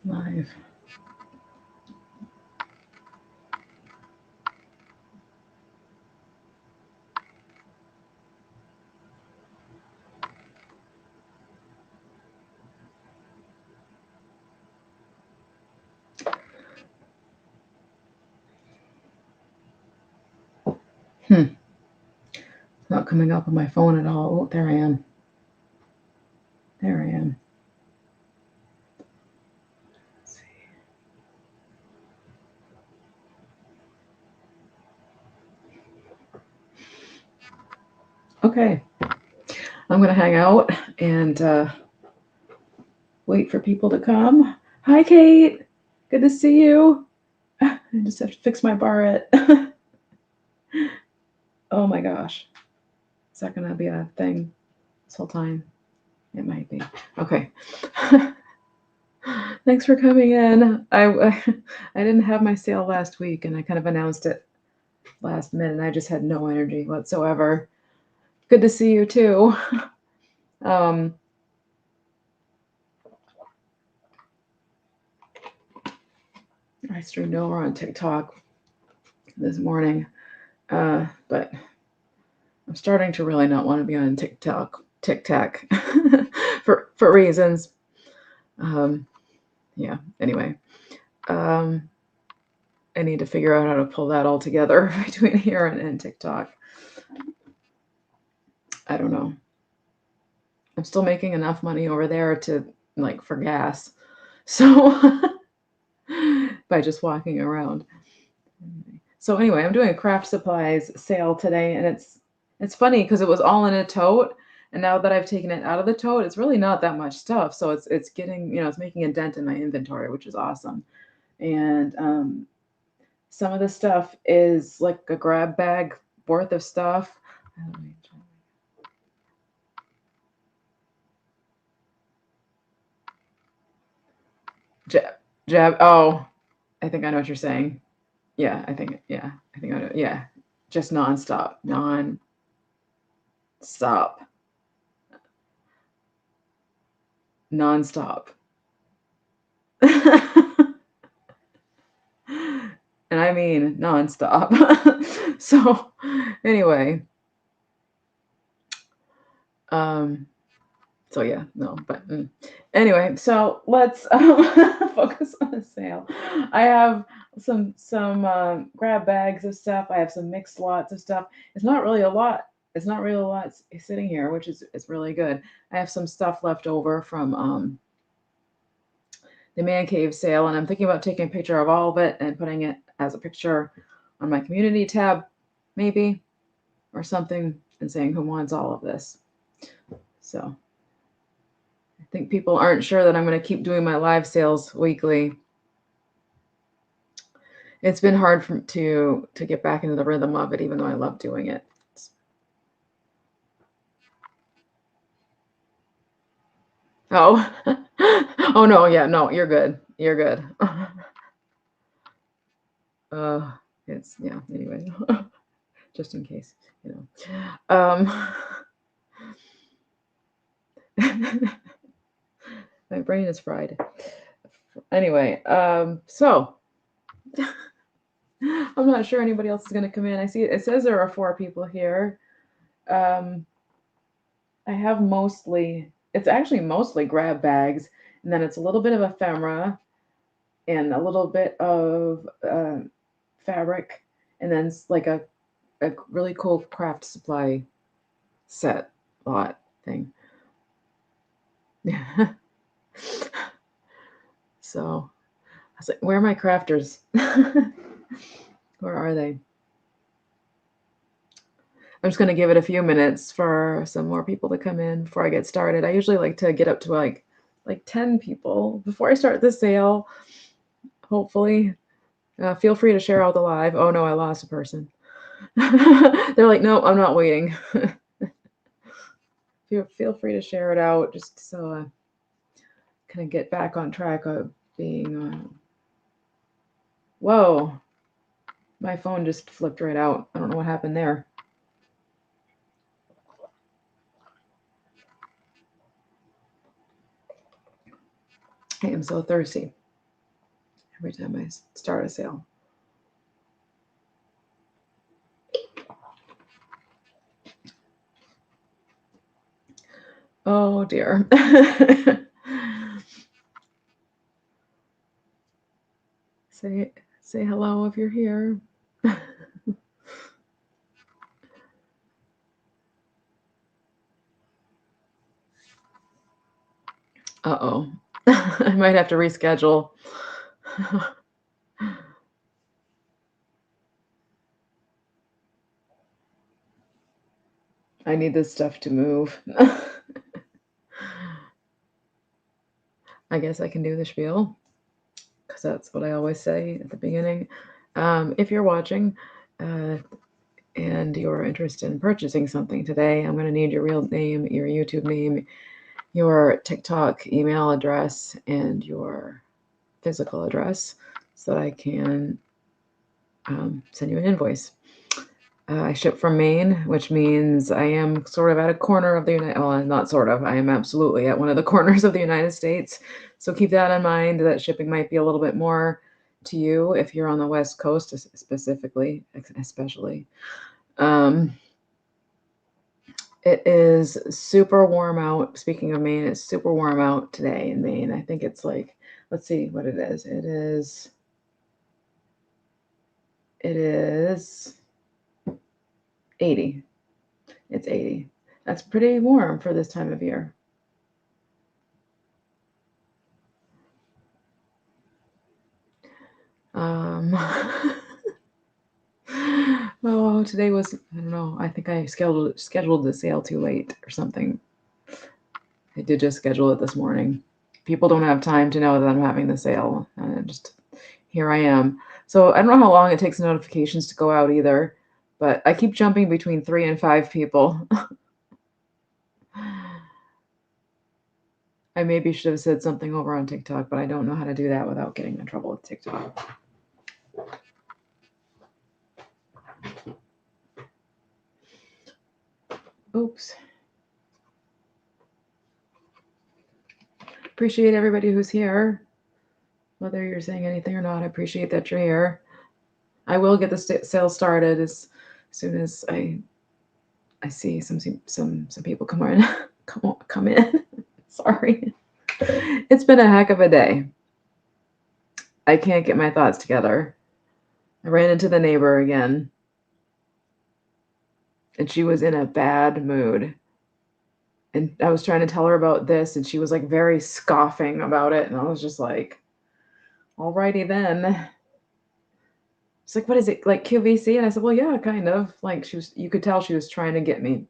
Live. Not coming up on my phone at all. Oh, there I am. There I am. Let's see. Okay. I'm going to hang out and wait for people to come. Hi, Kate. Good to see you. I just have to fix my barrette. Oh my gosh. Is that going to be a thing this whole time? It might be. Okay. Thanks for coming in. I didn't have my sale last week and I kind of announced it last minute. I just had no energy whatsoever. Good to see you too. Um, I streamed over on TikTok this morning, but I'm starting to really not want to be on TikTok for reasons. Yeah. Anyway, um, I need to figure out how to pull that all together between here and TikTok. I don't know. I'm still making enough money over there to like for gas, so by just walking around. So anyway, I'm doing a craft supplies sale today, and it's funny because it was all in a tote, and now that I've taken it out of the tote, it's really not that much stuff. So it's getting, it's making a dent in my inventory, which is awesome. And some of the stuff is like a grab bag worth of stuff. Jab. Oh, I think I know what you're saying. Yeah, I think. Yeah, I think I know. Yeah, just nonstop, nonstop, nonstop. And I mean nonstop. So anyway, um, so yeah, no, but anyway, so let's focus on the sale. I have some grab bags of stuff. I have some mixed lots of stuff. It's not really a lot. It's not really a lot sitting here, which is really good. I have some stuff left over from the man cave sale, and I'm thinking about taking a picture of all of it and putting it as a picture on my community tab, maybe, or something, and saying who wants all of this. So I think people aren't sure that I'm going to keep doing my live sales weekly. It's been hard to get back into the rhythm of it, even though I love doing it. Oh, oh no, yeah, no, you're good. You're good. uh, it's yeah. Anyway, just in case, you know. My brain is fried. Anyway, so I'm not sure anybody else is going to come in. I see it says there are 4 people here. Um, I have it's actually mostly grab bags, and then it's a little bit of ephemera and a little bit of fabric, and then it's like a really cool craft supply set lot thing. Yeah. So I was like, where are my crafters? Where are they? I'm just going to give it a few minutes for some more people to come in before I get started. I usually like to get up to like 10 people before I start the sale. Hopefully, feel free to share out the live. Oh no, I lost a person. They're like, no, I'm not waiting. Feel free to share it out just so I kind of get back on track of being. Whoa, my phone just flipped right out. I don't know what happened there. I am so thirsty. every time I start a sale. Oh dear. Say hello if you're here. Uh-oh. I might have to reschedule. I need this stuff to move. I guess I can do the spiel, because that's what I always say at the beginning. If you're watching and you're interested in purchasing something today, I'm going to need your real name, your YouTube name, your TikTok email address, and your physical address so that I can send you an invoice. I ship from Maine, which means I am sort of at a corner of the not sort of, I am absolutely at one of the corners of the United States. So keep that in mind, that shipping might be a little bit more to you if you're on the West Coast especially. It is super warm out. Speaking of Maine, it's super warm out today in Maine. I think it's like, let's see what it is. It is 80. It's 80. That's pretty warm for this time of year. Well, today was, I don't know, I think I scheduled the sale too late or something. I did just schedule it this morning. People don't have time to know that I'm having the sale, and just here I am. So I don't know how long it takes notifications to go out either, but I keep jumping between 3 and 5 people. I maybe should have said something over on TikTok, but I don't know how to do that without getting in trouble with TikTok. Oops. Appreciate everybody who's here. Whether you're saying anything or not, I appreciate that you're here. I will get the sale started as soon as I see some people come in. come in. Sorry. It's been a heck of a day. I can't get my thoughts together. I ran into the neighbor again, and she was in a bad mood. And I was trying to tell her about this, and she was like very scoffing about it, and I was just like, alrighty then. She's like, what is it, like QVC? And I said, well, yeah, kind of. Like, you could tell she was trying to get me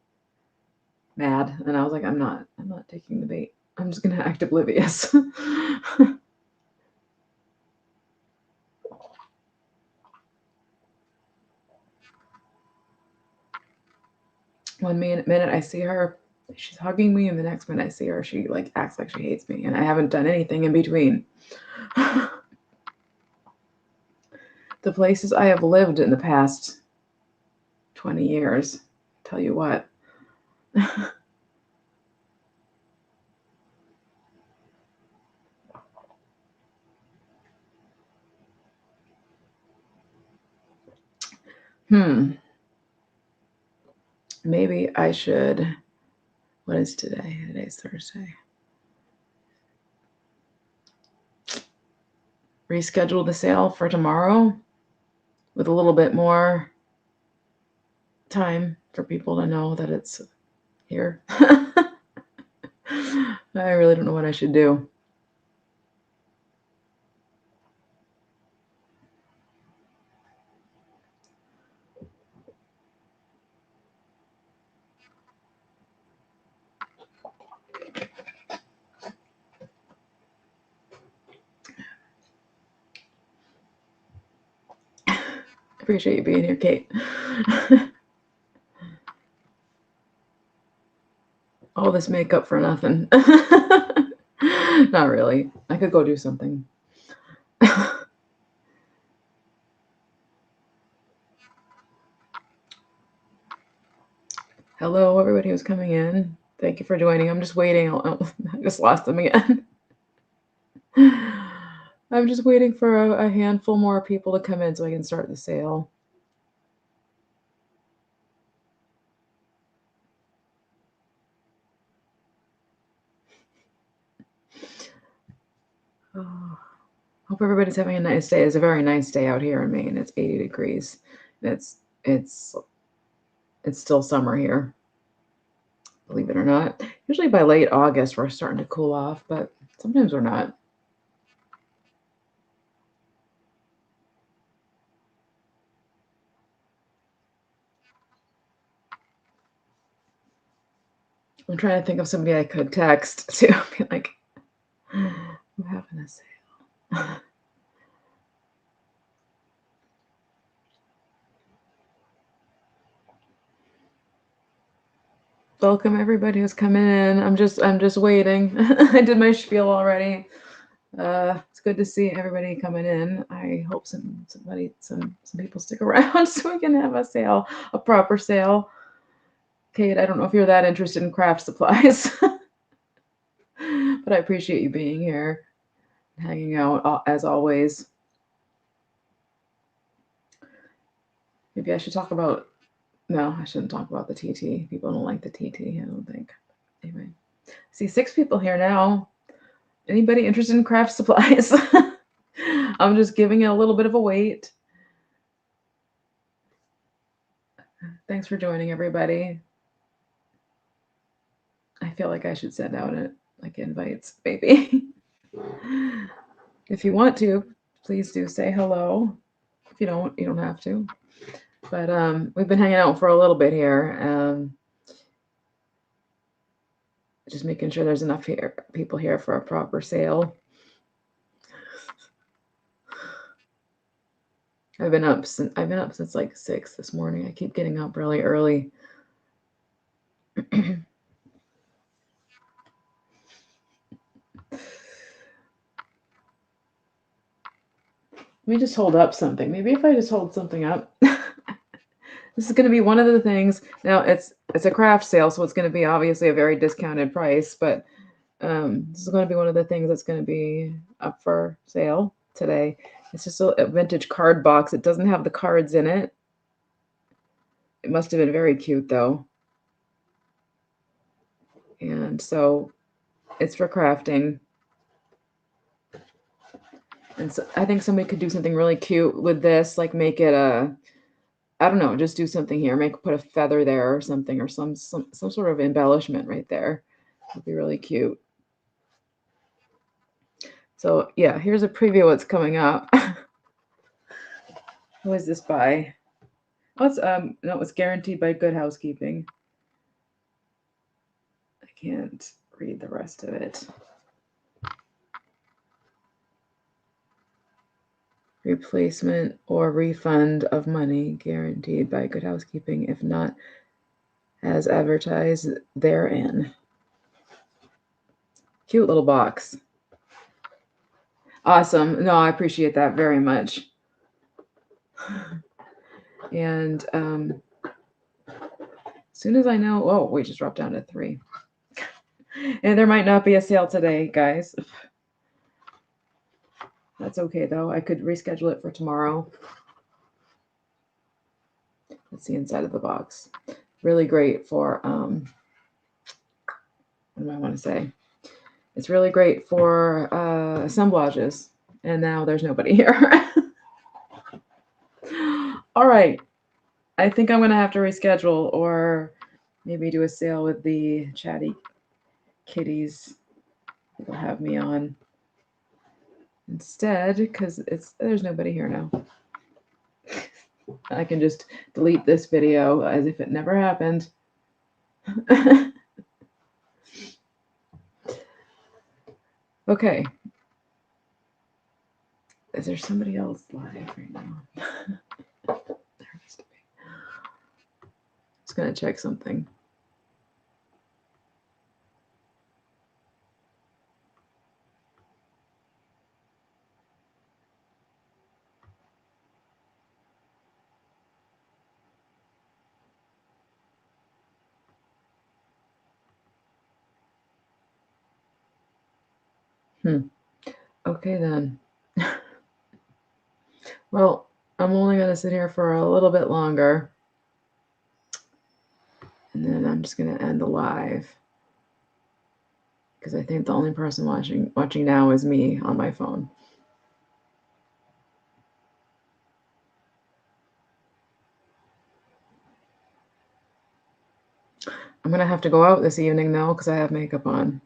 mad. And I was like, I'm not taking the bait. I'm just gonna act oblivious. One minute I see her, she's hugging me, and the next minute I see her, she like acts like she hates me, and I haven't done anything in between. The places I have lived in the past 20 years, tell you what. Maybe I should, what is today? Today's Thursday. Reschedule the sale for tomorrow with a little bit more time for people to know that it's here. I really don't know what I should do. Appreciate you being here, Kate. All this makeup for nothing. Not really. I could go do something. Hello, everybody who's coming in. Thank you for joining. I'm just waiting. I just lost them again. I'm just waiting for a handful more people to come in so I can start the sale. Oh, hope everybody's having a nice day. It's a very nice day out here in Maine. It's 80 degrees. It's it's it's still summer here, believe it or not. Usually by late August we're starting to cool off, but sometimes we're not. I'm trying to think of somebody I could text to be like, I'm having a sale. Welcome everybody who's coming in. I'm just waiting. I did my spiel already. It's good to see everybody coming in. I hope some people stick around so we can have a sale, a proper sale. Kate, I don't know if you're that interested in craft supplies, but I appreciate you being here, hanging out as always. Maybe I should talk about. No, I shouldn't talk about the TT. People don't like the TT. I don't think. Anyway, see 6 people here now. Anybody interested in craft supplies? I'm just giving it a little bit of a wait. Thanks for joining, everybody. I feel like I should send out like invites, maybe. If you want to, please do say hello. If you don't have to. But we've been hanging out for a little bit here. Just making sure there's enough people here for a proper sale. I've been up since like 6 this morning. I keep getting up really early. Let me just hold up something. Maybe if I just hold something up. This is going to be one of the things. Now it's a craft sale, so it's going to be obviously a very discounted price, but this is going to be one of the things that's going to be up for sale today. It's just a vintage card box. It doesn't have the cards in it. It must have been very cute though. And so it's for crafting. And so I think somebody could do something really cute with this, like make it I don't know, just do something here. Put a feather there or something, or some sort of embellishment right there. It'd be really cute. So yeah, here's a preview of what's coming up. Who is this by? Oh, it's no, it's guaranteed by Good Housekeeping. I can't read the rest of it. Replacement or refund of money guaranteed by Good Housekeeping, if not as advertised therein. Cute little box. Awesome. No, I appreciate that very much. And as soon as I know, oh, we just dropped down to 3. And there might not be a sale today, guys. That's okay though. I could reschedule it for tomorrow. Let's see inside of the box. Really great for what do I want to say? It's really great for assemblages. And now there's nobody here. All right. I think I'm gonna have to reschedule or maybe do a sale with the chatty kitties. They'll have me on instead because there's nobody here now. I can just delete this video as if it never happened. Okay. Is there somebody else live right now? There has to be. Just gonna check something. Okay then. Well, I'm only going to sit here for a little bit longer. And then I'm just going to end the live. Because I think the only person watching now is me on my phone. I'm going to have to go out this evening, though, because I have makeup on.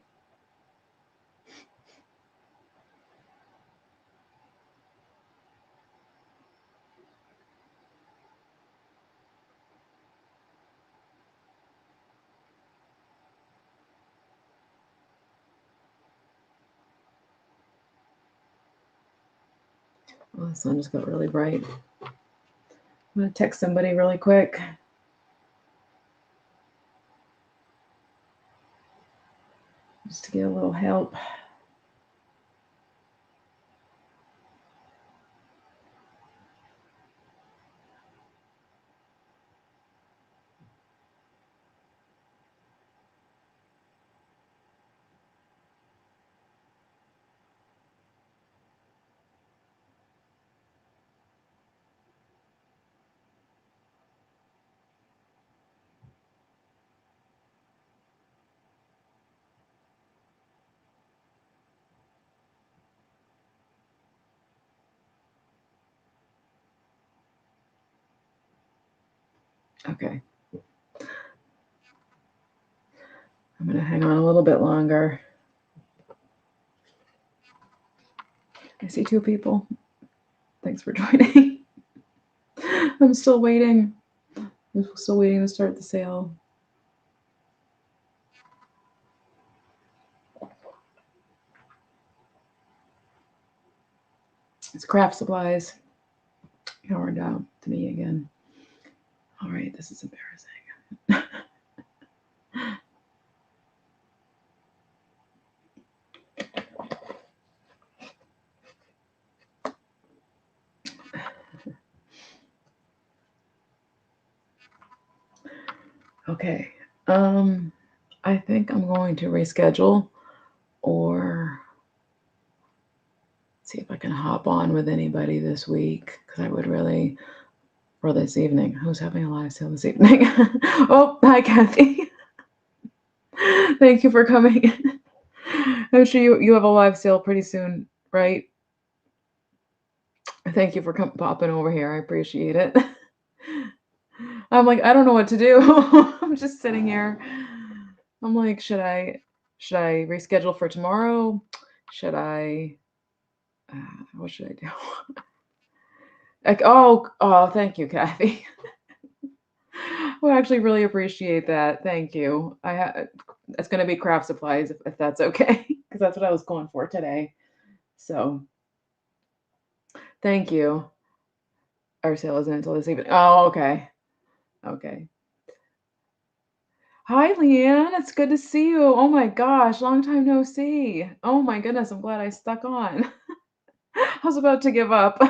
Oh, the sun just got really bright. I'm going to text somebody really quick. Just to get a little help. Okay. I'm going to hang on a little bit longer. I see 2 people. Thanks for joining. I'm still waiting. I'm still waiting to start the sale. It's craft supplies. Powered out to me again. All right, this is embarrassing. Okay. I think I'm going to reschedule or see if I can hop on with anybody this week because I would really, or this evening. Who's having a live sale this evening? Oh, hi, Kathy. Thank you for coming. I'm sure you have a live sale pretty soon, right? Thank you for popping over here. I appreciate it. I'm like, I don't know what to do. I'm just sitting here. I'm like, should I reschedule for tomorrow? Should I what should I do? Like, oh, thank you, Kathy. I would actually really appreciate that. Thank you. It's going to be craft supplies if that's okay, because that's what I was going for today. So, thank you. Our sale isn't until this evening. Oh, okay. Okay. Hi, Leanne. It's good to see you. Oh my gosh, long time no see. Oh my goodness, I'm glad I stuck on. I was about to give up.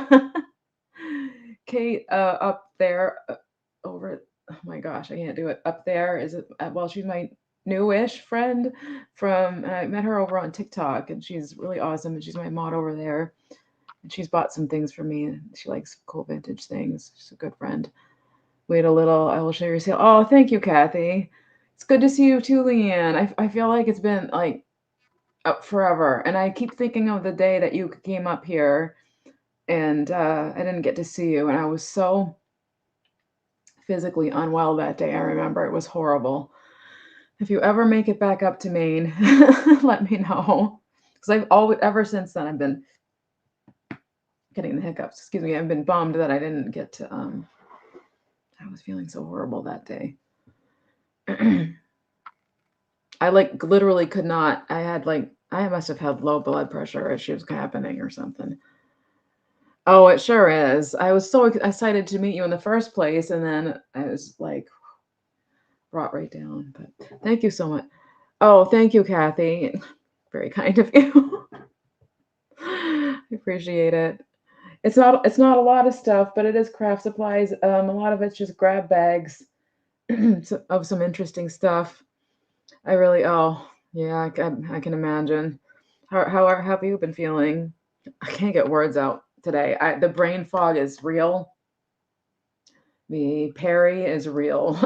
Kate, up there, over. Oh my gosh, I can't do it. Up there is it? Well, she's my newish friend from. And I met her over on TikTok, and she's really awesome. And she's my mod over there. And she's bought some things for me. And she likes cool vintage things. She's a good friend. Wait a little. I will show your sale. Oh, thank you, Kathy. It's good to see you too, Leanne. I feel like it's been like forever, and I keep thinking of the day that you came up here, and I didn't get to see you, and I was so physically unwell that day. I remember it was horrible. If you ever make it back up to Maine, let me know, because I've always ever since then I've been getting the hiccups. Excuse me. I've been bummed that I didn't get to. I was feeling so horrible that day. I like literally could not. I must have had low blood pressure issues happening or something. Oh, it sure is. I was so excited to meet you in the first place, and then I was like brought right down. But thank you so much. Oh, thank you, Kathy. Very kind of you. I appreciate it. It's not a lot of stuff, but it is craft supplies. A lot of it's just grab bags of some interesting stuff. I really yeah, I can imagine. How have you been feeling? I can't get words out. today. The brain fog is real. The Perry is real.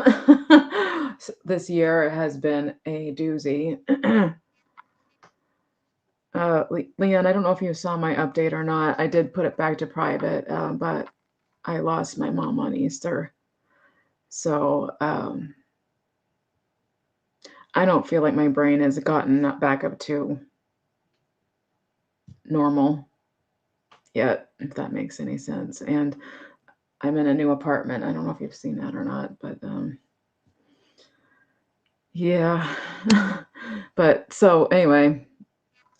This year has been a doozy. Leon, I don't know if you saw my update or not. I did put it back to private, but I lost my mom on Easter. So I don't feel like my brain has gotten back up to normal yet, if that makes any sense. And I'm in a new apartment. I don't know if you've seen that or not, but yeah. But so anyway,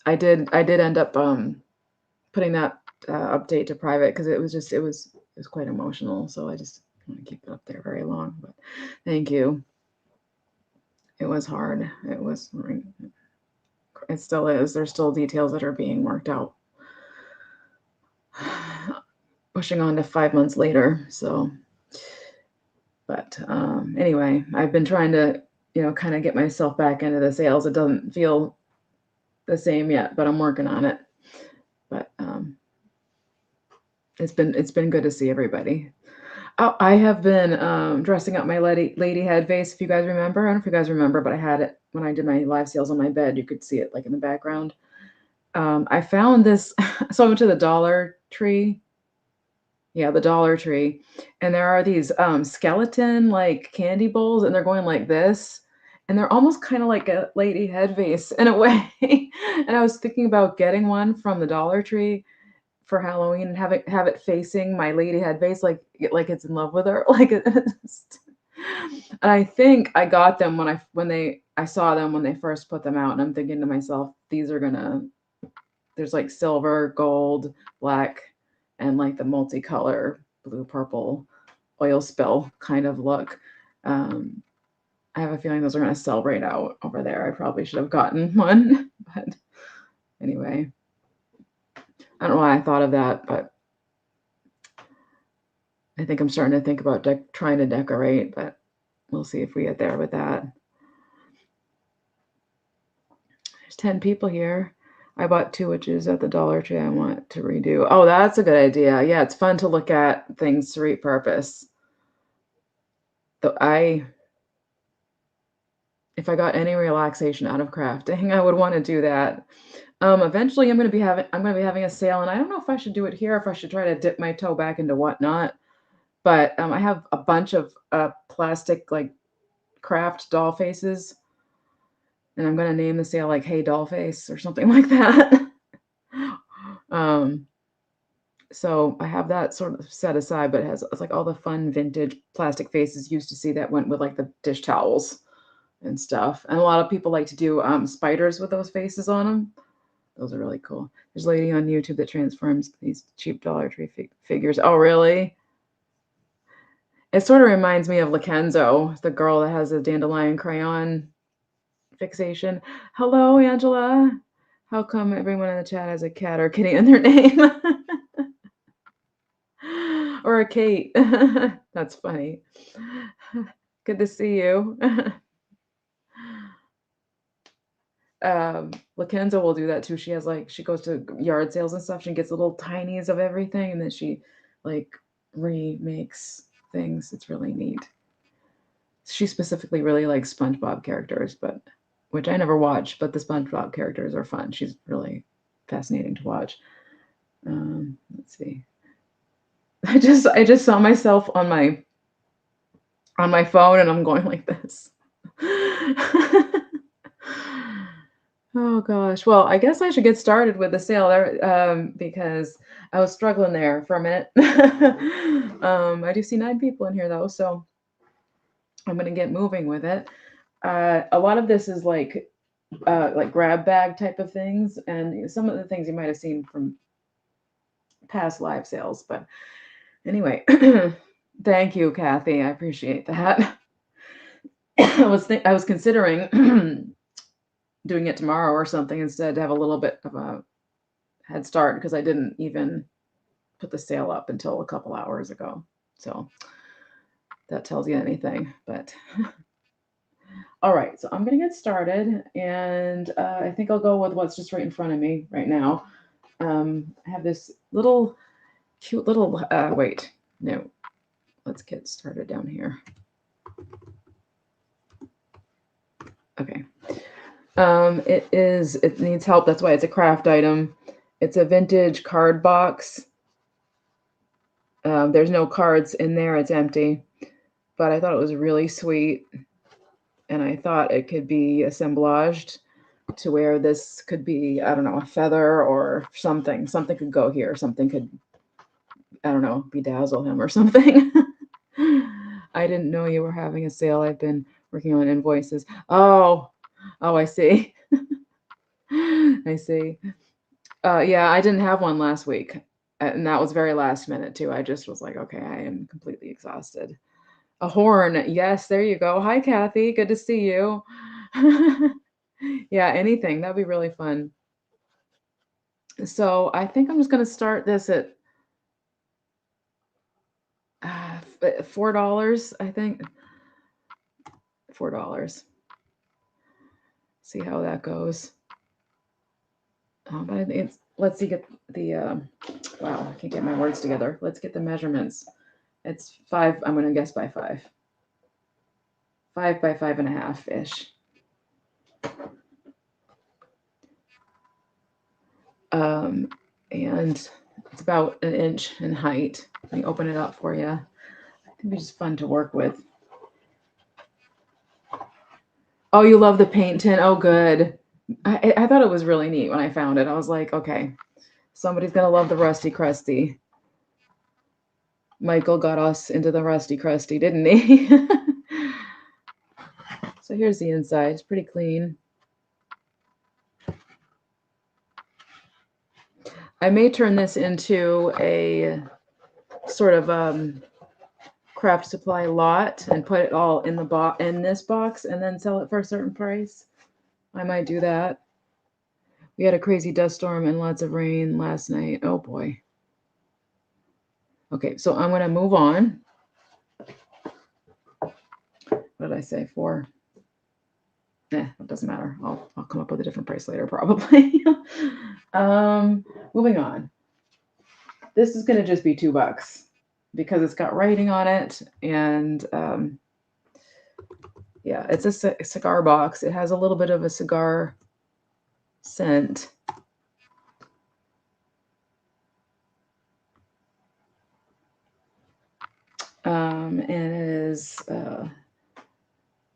I did end up putting that update to private because it was quite emotional. So I just don't want to keep it up there very long. But thank you. It was hard. It still is. There's still details that are being worked out. Pushing on to 5 months later. So, but anyway, I've been trying to, kind of get myself back into the sales. It doesn't feel the same yet, but I'm working on it. But it's been good to see everybody. Oh, I have been dressing up my lady head vase. If you guys remember, I don't know if you guys remember, but I had it when I did my live sales on my bed. You could see it like in the background. I found this. So I went to the Dollar Tree. Yeah, the Dollar Tree, and there are these skeleton like candy bowls, and they're going like this, and they're almost kind of like a lady head vase in a way. And I was thinking about getting one from the Dollar Tree for Halloween and have it facing my lady head vase like it's in love with her. Like it's, and I think I got them I saw them when they first put them out, and I'm thinking to myself, there's like silver, gold, black, and like the multicolor blue, purple, oil spill kind of look. I have a feeling those are going to sell right out over there. I probably should have gotten one, but anyway, I don't know why I thought of that, but I think I'm starting to think about trying to decorate, but we'll see if we get there with that. There's 10 people here. I bought 2 witches at the Dollar Tree I want to redo. Oh, that's a good idea. Yeah, it's fun to look at things to repurpose. Though if I got any relaxation out of crafting, I would want to do that. Eventually I'm going to be having a sale, and I don't know if I should do it here, if I should try to dip my toe back into whatnot. But I have a bunch of plastic like craft doll faces, and I'm going to name the sale like "Hey Doll Face" or something like that. So I have that sort of set aside, but it's like all the fun vintage plastic faces used to see that went with like the dish towels and stuff. And a lot of people like to do spiders with those faces on them. Those are really cool. There's a lady on YouTube that transforms these cheap Dollar Tree figures. Oh, really? It sort of reminds me of Lakenzo, the girl that has a dandelion crayon fixation. Hello, Angela. How come everyone in the chat has a cat or kitty in their name? Or a Kate. That's funny. Good to see you. Lakenza will do that too. She goes to yard sales and stuff. She gets little tinies of everything, and then she like remakes things. It's really neat. She specifically really likes SpongeBob characters, which I never watch, but the SpongeBob characters are fun. She's really fascinating to watch. Let's see. I just saw myself on my phone, and I'm going like this. Oh gosh. Well, I guess I should get started with the sale there, because I was struggling there for a minute. I do see 9 people in here though, so I'm gonna get moving with it. A lot of this is like grab bag type of things, and some of the things you might have seen from past live sales. But anyway, thank you, Kathy. I appreciate that. I was considering doing it tomorrow or something instead to have a little bit of a head start, because I didn't even put the sale up until a couple hours ago. So that tells you anything. But all right, so I'm gonna get started, and I think I'll go with what's just right in front of me right now. I have this little cute little, wait, no, let's get started down here. Okay. It needs help. That's why it's a craft item. It's a vintage card box. There's no cards in there. It's empty. But I thought it was really sweet. And I thought it could be assemblaged to where this could be, I don't know, a feather or something. Something could go here. Something could, I don't know, bedazzle him or something. I didn't know you were having a sale. I've been working on invoices. Oh, I see. I see. Yeah, I didn't have one last week. And that was very last minute too. I just was like, okay, I am completely exhausted. A horn. Yes, there you go. Hi, Kathy. Good to see you. Yeah, anything. That'd be really fun. So I think I'm just going to start this at $4, I think. $4. See how that goes. But let's see, get the, wow, I can't get my words together. Let's get the measurements. It's 5, I'm going to guess by 5. 5 by 5.5-ish. And it's about an inch in height. Let me open it up for you. I think it's just fun to work with. Oh, you love the paint tin? Oh, good. I thought it was really neat when I found it. I was like, okay, somebody's going to love the Rusty Krusty. Michael got us into the Rusty Krusty, didn't he? So here's the inside. It's pretty clean. I may turn this into a sort of craft supply lot and put it all in the in this box and then sell it for a certain price. I might do that. We had a crazy dust storm and lots of rain last night. Oh boy. Okay, so I'm going to move on. What did I say? 4? It doesn't matter. I'll come up with a different price later, probably. Moving on. This is going to just be $2 because it's got writing on it, and yeah, it's a cigar box. It has a little bit of a cigar scent. And it is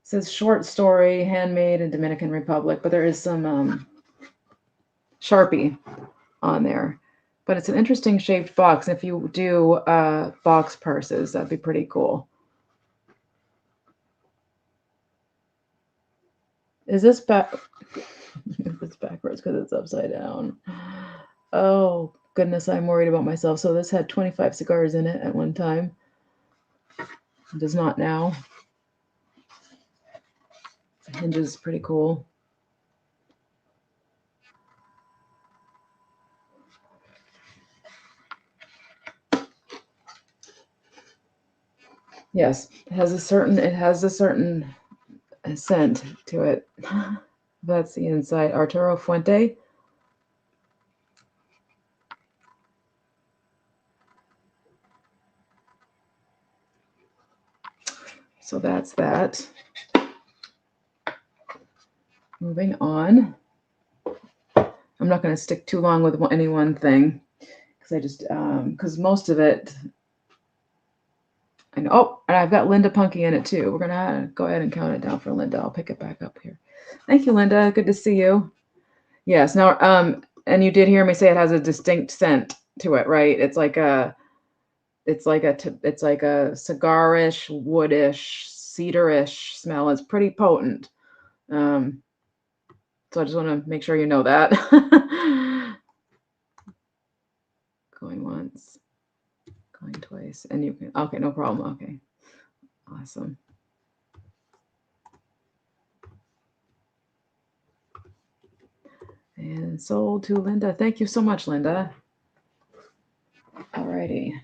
says short story, handmade in Dominican Republic, but there is some Sharpie on there. But it's an interesting shaped box. If you do box purses, that'd be pretty cool. Is this back? It's backwards because it's upside down. Oh goodness, I'm worried about myself. So this had 25 cigars in it at one time. It does not now. The hinge is pretty cool. Yes, it has a certain scent to it. That's the inside. Arturo Fuente. So that's that. Moving on. I'm not going to stick too long with any one thing because I just because most of it. I know. Oh, and I've got Linda Punky in it too. We're gonna go ahead and count it down for Linda. I'll pick it back up here. Thank you, Linda. Good to see you. Yes. Now, and you did hear me say it has a distinct scent to it, right? It's like a cigarish, woodish, cedarish smell. It's pretty potent. So I just want to make sure you know that. Going once, going twice, and you can. Okay, no problem. Okay, awesome. And sold to Linda. Thank you so much, Linda. Alrighty.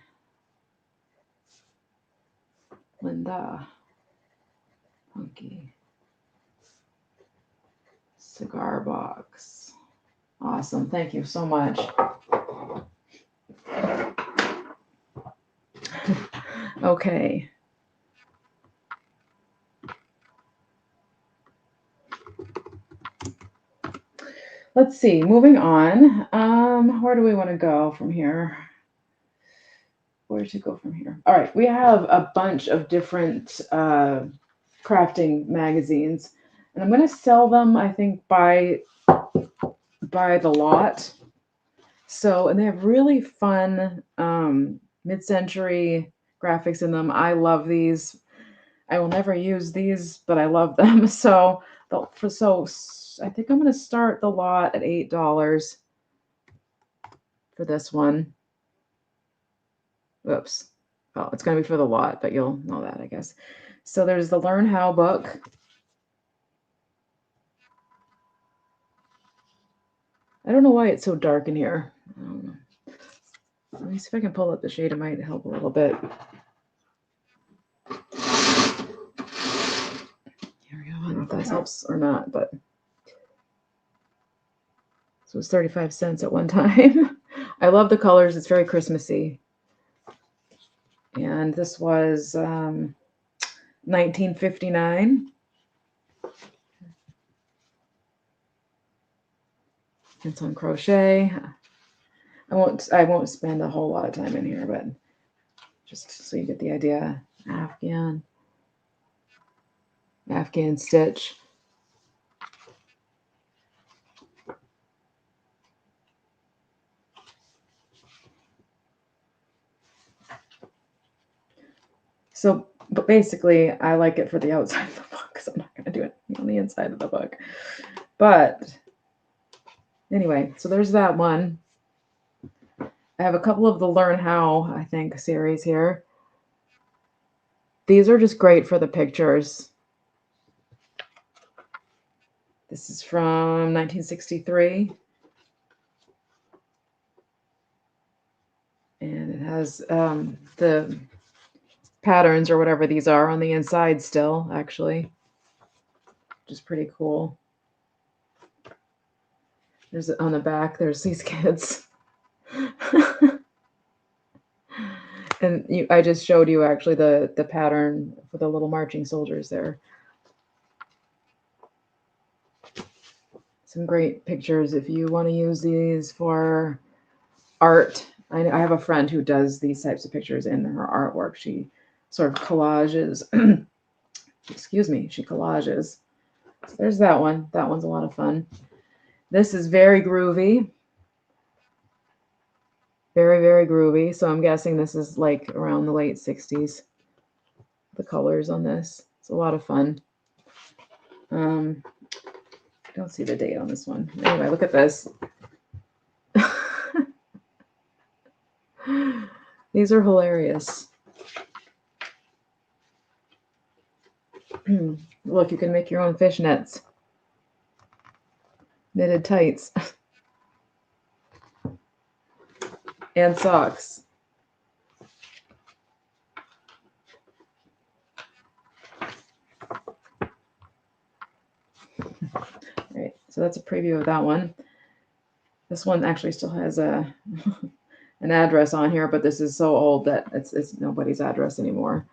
Linda. Punky. Cigar box. Awesome. Thank you so much. Okay. Let's see, moving on. Where do we want to go from here? Where to go from here? All right, we have a bunch of different crafting magazines, and I'm going to sell them, I think, by the lot. So, and they have really fun mid-century graphics in them. I love these. I will never use these, but I love them. So, I think I'm going to start the lot at $8 for this one. Whoops. Oh, it's going to be for the lot, but you'll know that, I guess. So there's the Learn How book. I don't know why it's so dark in here. I don't know. Let me see if I can pull up the shade. It might help a little bit. Here we go. I don't know if that helps or not, but so it's 35 cents at one time. I love the colors. It's very Christmassy. And this was 1959. It's on crochet. I won't spend a whole lot of time in here, but just so you get the idea. Afghan stitch. So, but basically, I like it for the outside of the book because I'm not going to do it on the inside of the book. But anyway, so there's that one. I have a couple of the Learn How, I think, series here. These are just great for the pictures. This is from 1963. And it has the patterns or whatever these are on the inside still, actually, which is pretty cool. There's on the back, there's these kids. And I just showed you actually the pattern for the little marching soldiers there. Some great pictures if you want to use these for art. I have a friend who does these types of pictures in her artwork. She sort of collages. Excuse me, she collages. So there's that one. That one's a lot of fun. This is very groovy. Very, very groovy. So I'm guessing this is like around the late 60s. The colors on this. It's a lot of fun. I don't see the date on this one. Anyway, look at this. These are hilarious. Look, you can make your own fishnets. Knitted tights. And socks. All right, so that's a preview of that one. This one actually still has a an address on here, but this is so old that it's nobody's address anymore.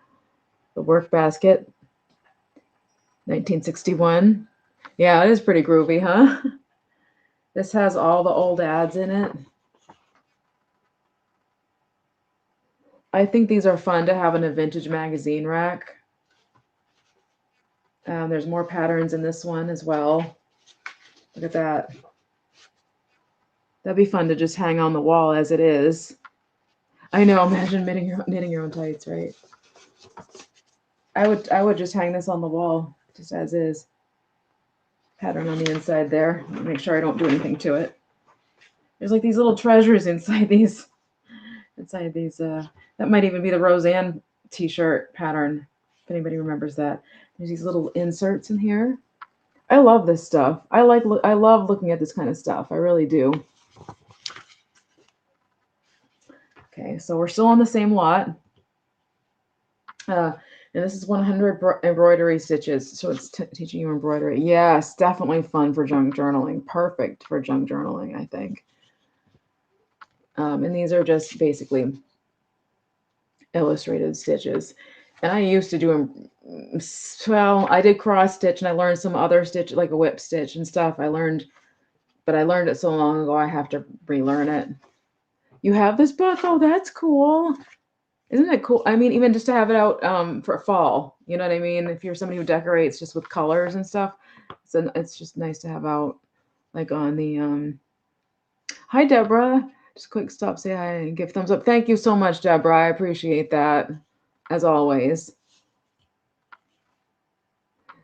The work basket, 1961. Yeah, it is pretty groovy, huh? This has all the old ads in it. I think these are fun to have in a vintage magazine rack. There's more patterns in this one as well. Look at that. That'd be fun to just hang on the wall as it is. I know, imagine knitting your own tights, right? I would just hang this on the wall just as is. Pattern on the inside there. Make sure I don't do anything to it. There's like these little treasures inside these. That might even be the Roseanne t-shirt pattern, if anybody remembers that. There's these little inserts in here. I love this stuff. I love looking at this kind of stuff. I really do. Okay, so we're still on the same lot. And this is 100 embroidery stitches. So it's teaching you embroidery. Yes, definitely fun for junk journaling. Perfect for junk journaling, I think. And these are just basically illustrated stitches. And I used to do them, well, I did cross stitch and I learned some other stitch, like a whip stitch and stuff. But I learned it so long ago, I have to relearn it. You have this book? Oh, that's cool. Isn't it cool? I mean, even just to have it out for fall, you know what I mean? If you're somebody who decorates just with colors and stuff, so it's just nice to have out, like on the. Hi, Deborah. Just quick stop, say hi, and give thumbs up. Thank you so much, Deborah. I appreciate that, as always.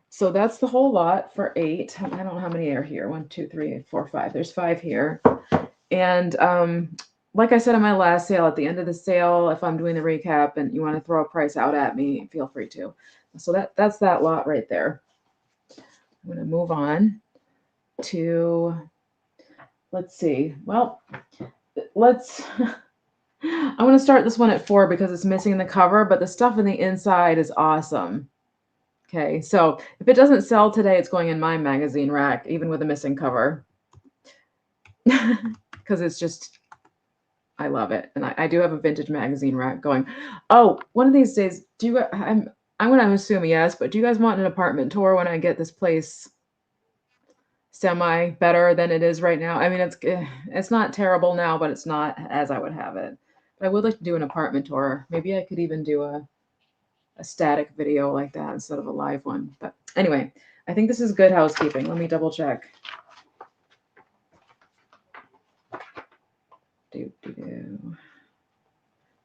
So that's the whole lot for 8. I don't know how many are here. 1, 2, 3, 4, 5. There's 5 here. And like I said on my last sale, at the end of the sale, if I'm doing the recap and you want to throw a price out at me, feel free to. So that's that lot right there. I'm going to move on to, let's see. Well, let's, I'm going to start this one at 4 because it's missing the cover, but the stuff in the inside is awesome. Okay, so if it doesn't sell today, it's going in my magazine rack, even with a missing cover. Because it's just, I love it. And I do have a vintage magazine rack going. Oh, one of these days, I'm going to assume yes, but do you guys want an apartment tour when I get this place semi better than it is right now? I mean, it's not terrible now, but it's not as I would have it. But I would like to do an apartment tour. Maybe I could even do a static video like that instead of a live one. But anyway, I think this is good housekeeping. Let me double check.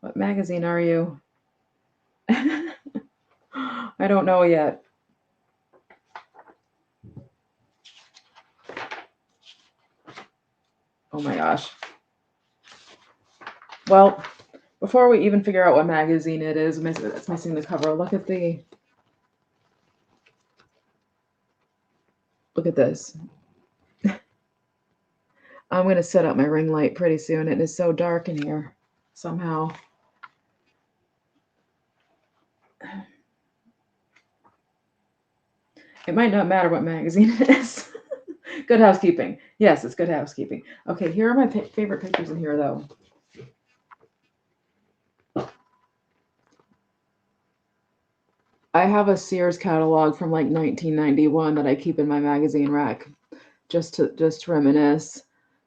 What magazine are you? I don't know yet. Oh my gosh. Well, before we even figure out what magazine it is, it's missing the cover. Look at this. I'm going to set up my ring light pretty soon. It is so dark in here somehow. It might not matter what magazine it is. Good housekeeping. Yes, it's good housekeeping. Okay, here are my favorite pictures in here, though. I have a Sears catalog from like 1991 that I keep in my magazine rack just to reminisce.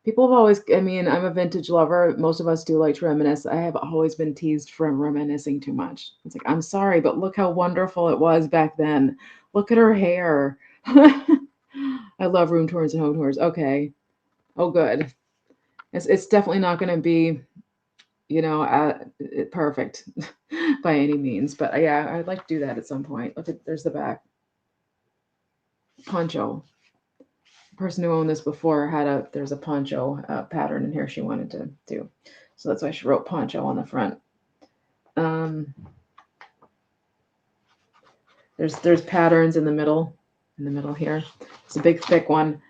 People have always, I mean, I'm a vintage lover. Most of us do like to reminisce. I have always been teased for reminiscing too much. It's like, I'm sorry, but look how wonderful it was back then. Look at her hair. I love room tours and home tours. Okay. Oh, good. It's definitely not going to be, perfect by any means. But yeah, I'd like to do that at some point. Look at, there's the back. Poncho. The person who owned this before there's a poncho pattern in here she wanted to do. So that's why she wrote poncho on the front. There's patterns in the middle here. It's a big thick one.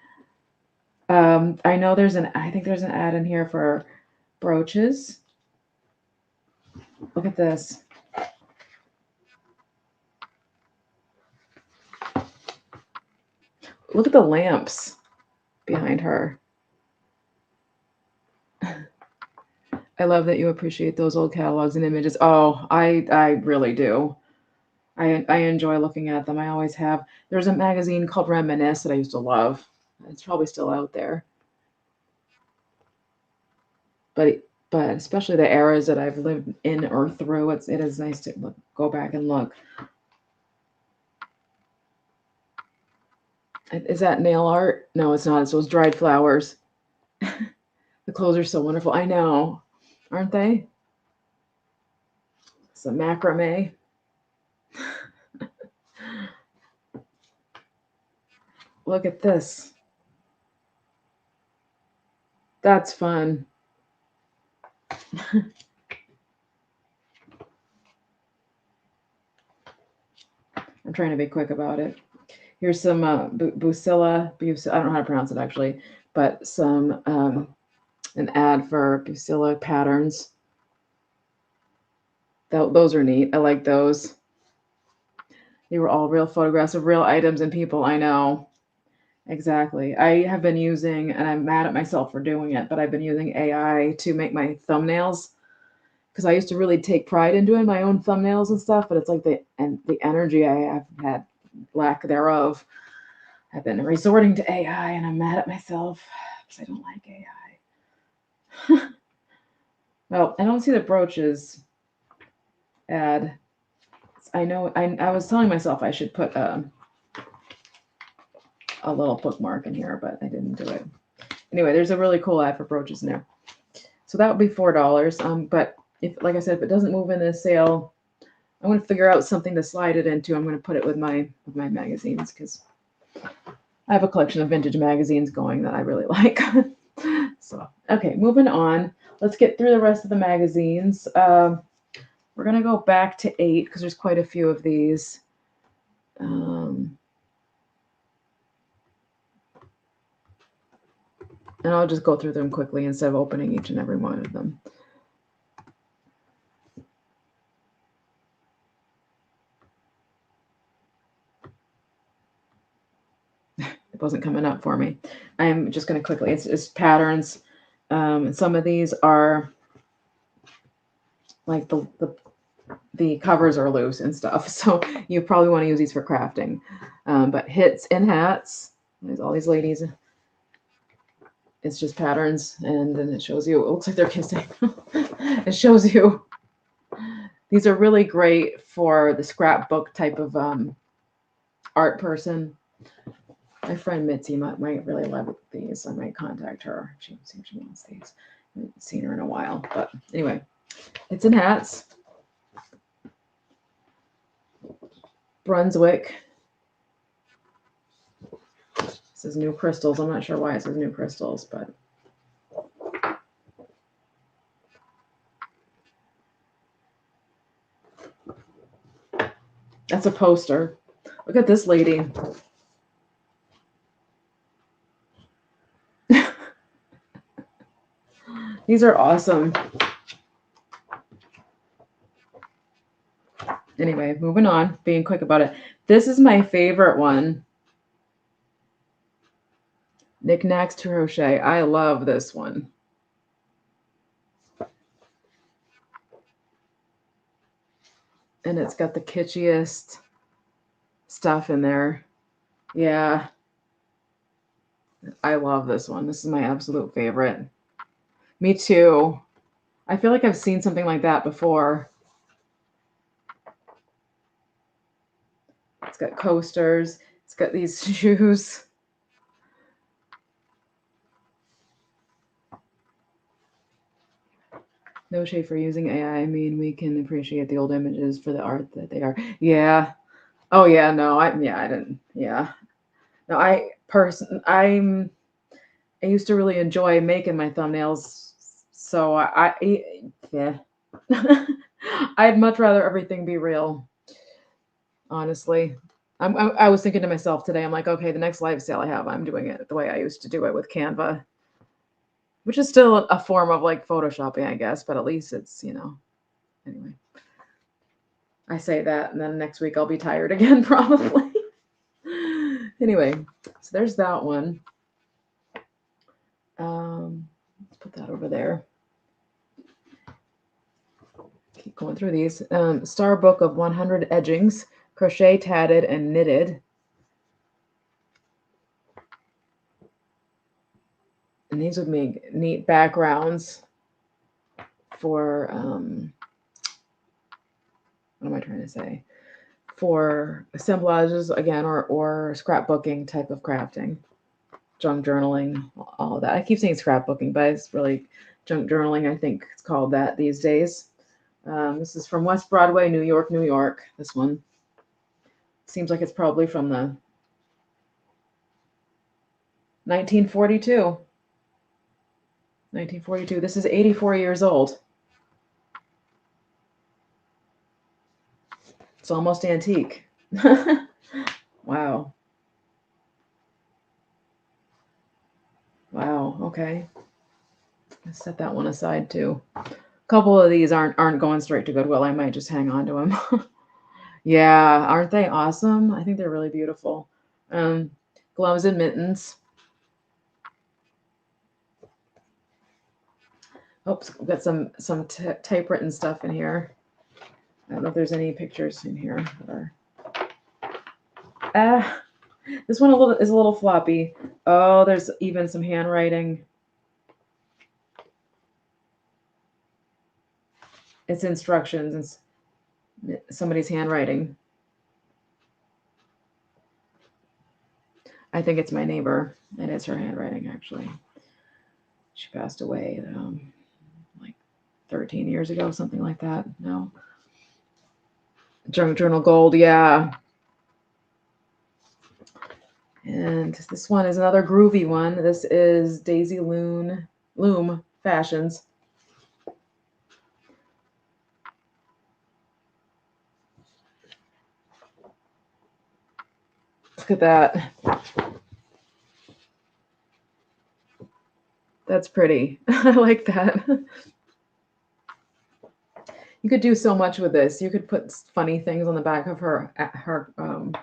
I know I think there's an ad in here for brooches. Look at this. Look at the lamps behind her. I love that you appreciate those old catalogs and images. Oh, I really do. I enjoy looking at them. I always have. There's a magazine called Reminisce that I used to love. It's probably still out there. But especially the eras that I've lived in or through, it is nice to go back and look. Is that nail art? No, it's not. It's those dried flowers. The clothes are so wonderful. I know, aren't they? It's a macrame. Look at this. That's fun. I'm trying to be quick about it. Here's some Busilla. I don't know how to pronounce it actually, but some an ad for Busilla patterns. Those are neat. I like those. They were all real photographs of real items and people. I know. Exactly. I have been using, and I'm mad at myself for doing it, but I've been using AI to make my thumbnails. because I used to really take pride in doing my own thumbnails and stuff, but it's like the energy I have had, lack thereof. I've been resorting to AI, and I'm mad at myself because I don't like AI. Well, I don't see the brooches ad. I know I was telling myself I should put a little bookmark in here, but I didn't do it. Anyway, there's a really cool ad for brooches in there. So that would be $4. But if, like I said, if it doesn't move in this sale, I'm going to figure out something to slide it into. I'm going to put it with my magazines because I have a collection of vintage magazines going that I really like. So, okay, moving on. Let's get through the rest of the magazines. We're going to go back to 8 because there's quite a few of these. And I'll just go through them quickly instead of opening each and every one of them. It wasn't coming up for me. I'm just going to quickly, it's patterns. Some of these are like the covers are loose and stuff. So you probably want to use these for crafting. But hits and hats, there's all these ladies. It's just patterns, and then it shows you, it looks like they're kissing. It shows you. These are really great for the scrapbook type of art person. My friend Mitzi might really love these. I might contact her. See if she wants these. I haven't seen her in a while. But anyway, hits and hats. Brunswick. It says new crystals. I'm not sure why it says new crystals, but that's a poster. Look at this lady. These are awesome. Anyway, moving on, being quick about it. This is my favorite one. Knickknacks to Crochet. I love this one. And it's got the kitschiest stuff in there. Yeah. I love this one. This is my absolute favorite. Me too. I feel like I've seen something like that before. It's got coasters. It's got these shoes. No shade for using AI. I mean, we can appreciate the old images for the art that they are. Yeah. Oh yeah. No. I didn't. Yeah. No. I used to really enjoy making my thumbnails. So yeah. I'd much rather everything be real. Honestly. I was thinking to myself today, I'm like, okay, the next live sale I have, I'm doing it the way I used to do it with Canva, which is still a form of like photoshopping, I guess, but at least it's, anyway. I say that, and then next week I'll be tired again, probably. Anyway, so there's that one. Let's put that over there. Keep going through these. Star Book of 100 Edgings, crochet, tatted, and knitted. And these would make neat backgrounds for, what am I trying to say? For assemblages, again, or scrapbooking type of crafting. Junk journaling, all of that. I keep saying scrapbooking, but it's really junk journaling, I think it's called that these days. This is from West Broadway, New York, New York. This one seems like it's probably from the 1942. 1942. This is 84 years old. It's almost antique. Wow. Wow. Okay. Let's set that one aside too. A couple of these aren't going straight to Goodwill. I might just hang on to them. Yeah, aren't they awesome? I think they're really beautiful. Gloves and mittens. Oops, we've got some typewritten stuff in here. I don't know if there's any pictures in here. This one is a little floppy. Oh, there's even some handwriting. It's instructions. It's somebody's handwriting. I think it's my neighbor. It is her handwriting, actually. She passed away like 13 years ago, something like that. No. Junk Journal Gold, yeah. And this one is another groovy one. This is Daisy Loom Fashions. Look at that. That's pretty. I like that. You could do so much with this. You could put funny things on the back of her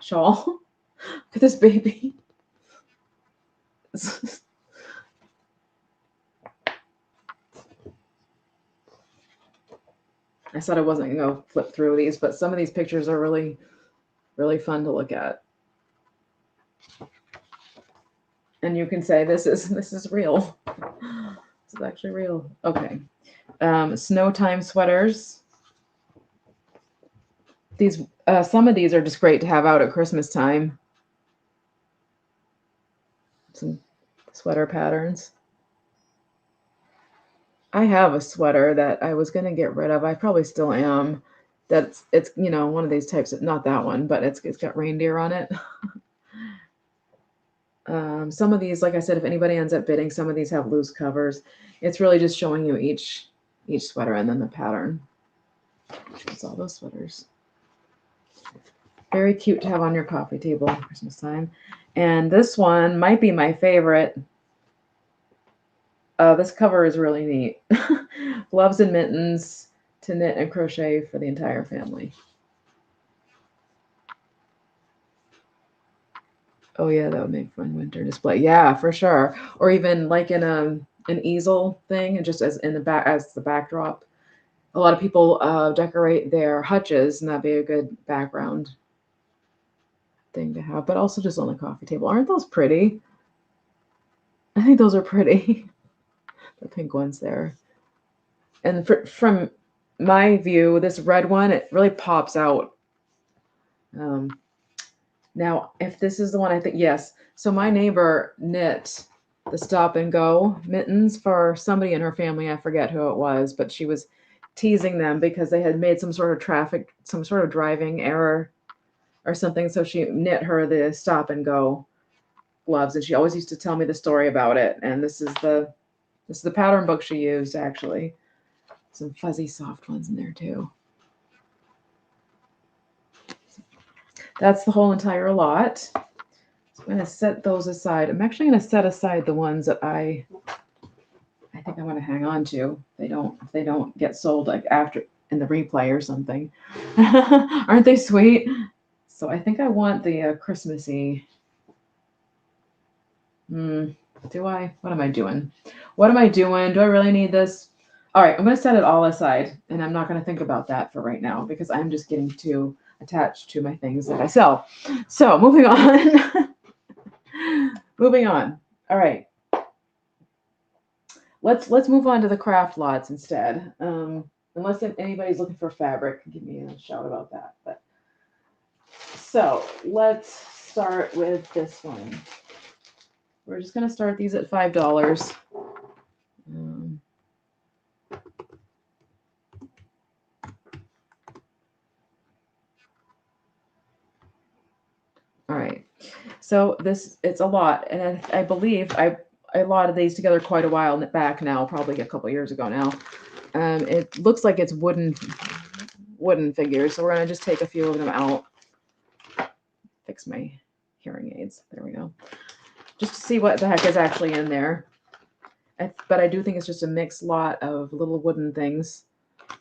shawl. Look at this baby. I said I wasn't going to flip through these, but some of these pictures are really, really fun to look at. And you can say this is real. This is actually real. Okay. Snow time sweaters. These some of these are just great to have out at Christmas time. Some sweater patterns. I have a sweater that I was gonna get rid of. I probably still am. It's one of these types of, not that one, but it's got reindeer on it. Some of these, like I said, if anybody ends up bidding, some of these have loose covers. It's really just showing you each sweater and then the pattern. That's all those sweaters. Very cute to have on your coffee table at Christmas time. And this one might be my favorite. This cover is really neat. Gloves and mittens to knit and crochet for the entire family. Oh yeah, that would make fun winter display. Yeah, for sure. Or even like in an easel thing, and just as in the back as the backdrop. A lot of people decorate their hutches, and that'd be a good background thing to have. But also just on the coffee table. Aren't those pretty? I think those are pretty. The pink ones there. And from my view, this red one, it really pops out. Now, if this is the one, I think, yes. So my neighbor knit the stop and go mittens for somebody in her family. I forget who it was, but she was teasing them because they had made some sort of driving error or something. So she knit her the stop and go gloves, and she always used to tell me the story about it. And this is the pattern book she used, actually. Some fuzzy soft ones in there too. That's the whole entire lot. So I'm going to set those aside. I'm actually going to set aside the ones that I think I want to hang on to. If they don't get sold like after in the replay or something. Aren't they sweet? So I think I want the Christmassy. Do I? What am I doing? What am I doing? Do I really need this? All right, I'm going to set it all aside, and I'm not going to think about that for right now because I'm just getting too attached to my things that I sell. So moving on. Moving on. All right. Let's move on to the craft lots instead. Unless anybody's looking for fabric, give me a shout about that. But so let's start with this one. We're just going to start these at $5. All right. So it's a lot, and I believe I lotted these together quite a while back now, probably a couple years ago now. It looks like it's wooden figures, so we're gonna just take a few of them out. Fix my hearing aids. There we go. Just to see what the heck is actually in there. But I do think it's just a mixed lot of little wooden things.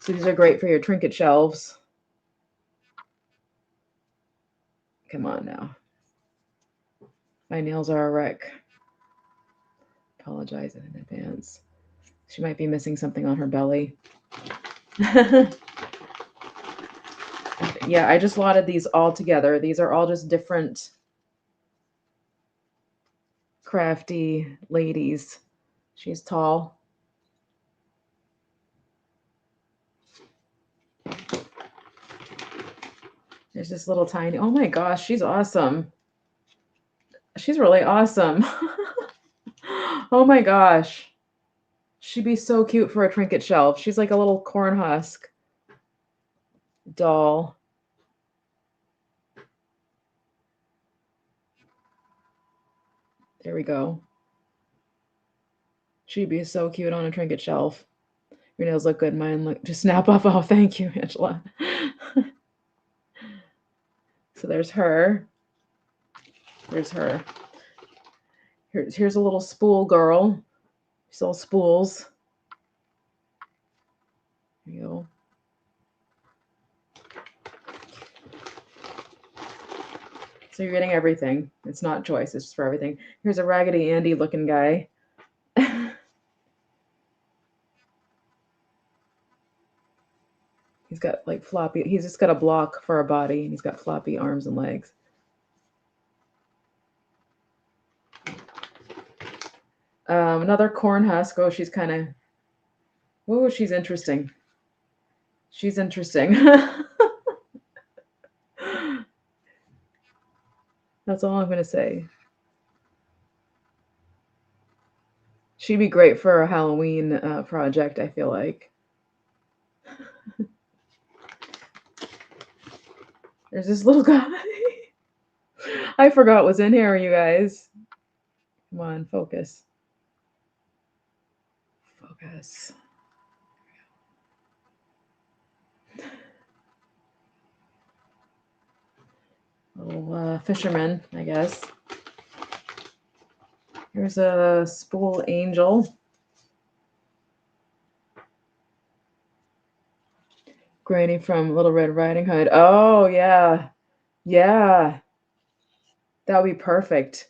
So these are great for your trinket shelves. Come on now. My nails are a wreck. Apologize in advance. She might be missing something on her belly. Yeah, I just lotted these all together. These are all just different crafty ladies. She's tall. There's this little tiny, oh my gosh, she's awesome. She's really awesome. Oh my gosh. She'd be so cute for a trinket shelf. She's like a little corn husk doll. There we go. She'd be so cute on a trinket shelf. Your nails look good. Mine look just snap off. Oh, thank you, Angela. So there's her. There's her. Here's a little spool girl. She's all spools. There you go. So you're getting everything. It's not choice, it's just for everything. Here's a Raggedy Andy looking guy. He's got like floppy, he's just got a block for a body, and he's got floppy arms and legs. Another corn husk. Oh, she's kind of, oh, she's interesting. She's interesting. That's all I'm going to say. She'd be great for a Halloween project, I feel like. There's this little guy. I forgot what's in here, you guys. Come on, focus. Focus. Little fisherman, I guess. Here's a spool angel. Granny from Little Red Riding Hood. Oh, yeah. Yeah. That would be perfect.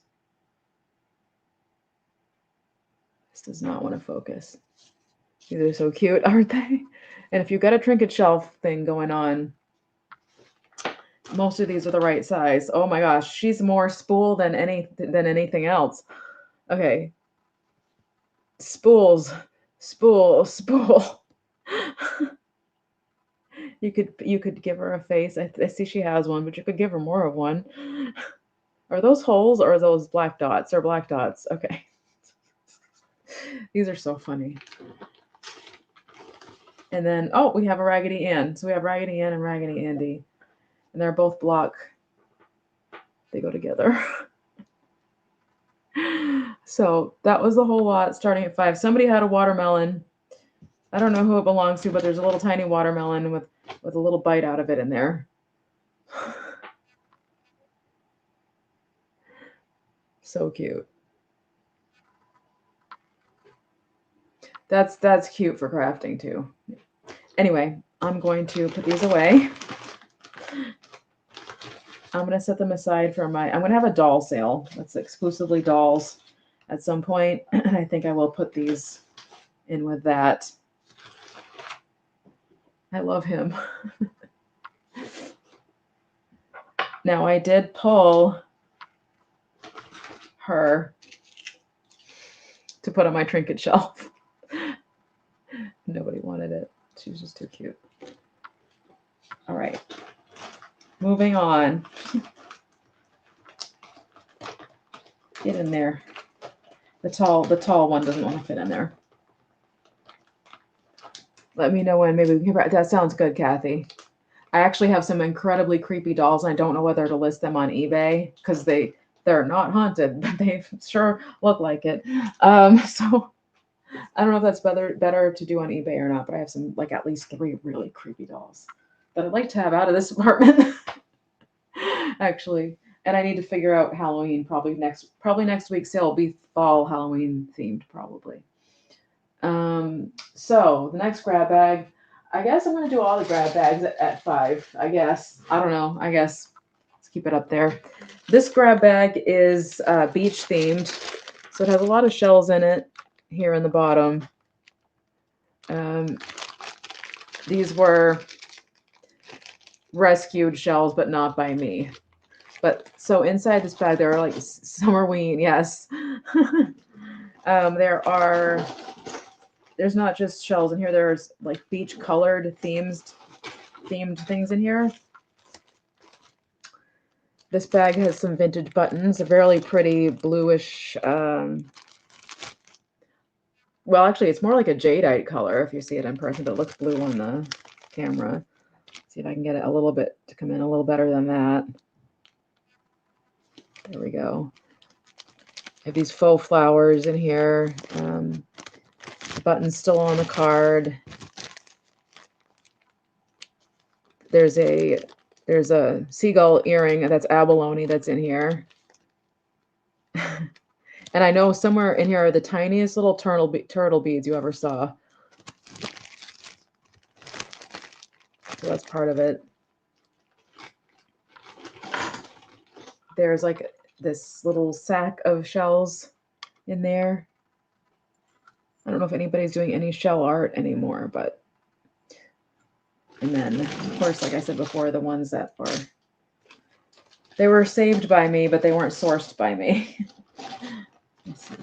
This does not want to focus. These are so cute, aren't they? And if you've got a trinket shelf thing going on, most of these are the right size. Oh my gosh, she's more spool than anything else. Okay. Spools. Spool. You could give her a face. I see she has one, but you could give her more of one. Are those holes or are those black dots? Or black dots. Okay. These are so funny. And then, oh, we have a Raggedy Ann. So we have Raggedy Ann and Raggedy Andy. And they're both block. They go together. So that was the whole lot starting at 5. Somebody had a watermelon. I don't know who it belongs to, but there's a little tiny watermelon with a little bite out of it in there. So cute. That's cute for crafting too. Anyway, I'm going to put these away. I'm going to set them aside for I'm going to have a doll sale. That's exclusively dolls at some point. And I think I will put these in with that. I love him. Now I did pull her to put on my trinket shelf. Nobody wanted it. She was just too cute. All right. Moving on. Get in there. The tall one doesn't want to fit in there. Let me know when maybe we can. That sounds good, Kathy. I actually have some incredibly creepy dolls, and I don't know whether to list them on eBay because they're not haunted, but they sure look like it. So I don't know if that's better to do on eBay or not, but I have some, like, at least 3 really creepy dolls that I'd like to have out of this apartment. Actually, and I need to figure out Halloween. Probably next week's sale will be fall Halloween themed, probably. So the next grab bag, I guess I'm gonna do all the grab bags at 5. I guess, I don't know. I guess let's keep it up there. This grab bag is beach themed, so it has a lot of shells in it here in the bottom. These were rescued shells, but not by me. But so inside this bag, there are like summer wean, yes. There's not just shells in here. There's like beach colored themed things in here. This bag has some vintage buttons, a really pretty bluish. Well, actually, it's more like a jadeite color if you see it in person, but it looks blue on the camera. See if I can get it a little bit to come in a little better than that. There we go. I have these faux flowers in here. The button's still on the card. There's a seagull earring that's abalone that's in here. And I know somewhere in here are the tiniest little turtle beads you ever saw. So that's part of it. There's like this little sack of shells in there. I don't know if anybody's doing any shell art anymore, but. And then, of course, like I said before, the ones that they were saved by me, but they weren't sourced by me. Let's see.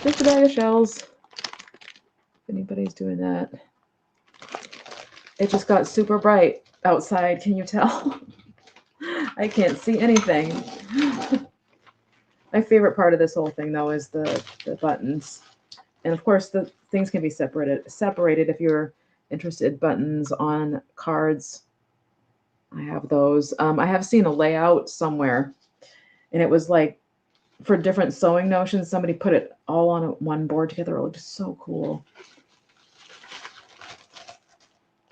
Just a bag of shells. If anybody's doing that. It just got super bright outside. Can you tell? I can't see anything. My favorite part of this whole thing, though, is the buttons. And of course, the things can be separated if you're interested. Buttons on cards. I have those. I have seen a layout somewhere, and it was like for different sewing notions. Somebody put it all on one board together. It looked so cool.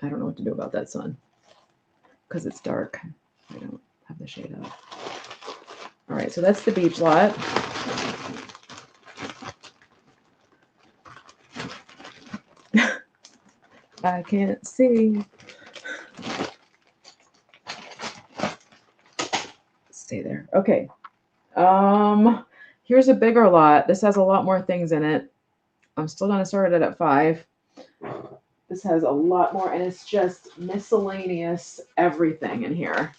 I don't know what to do about that sun because it's dark. I don't have the shade up. All right, so that's the beach lot. I can't see. Stay there. Okay. Here's a bigger lot. This has a lot more things in it. I'm still going to start it at 5. This has a lot more, and it's just miscellaneous everything in here.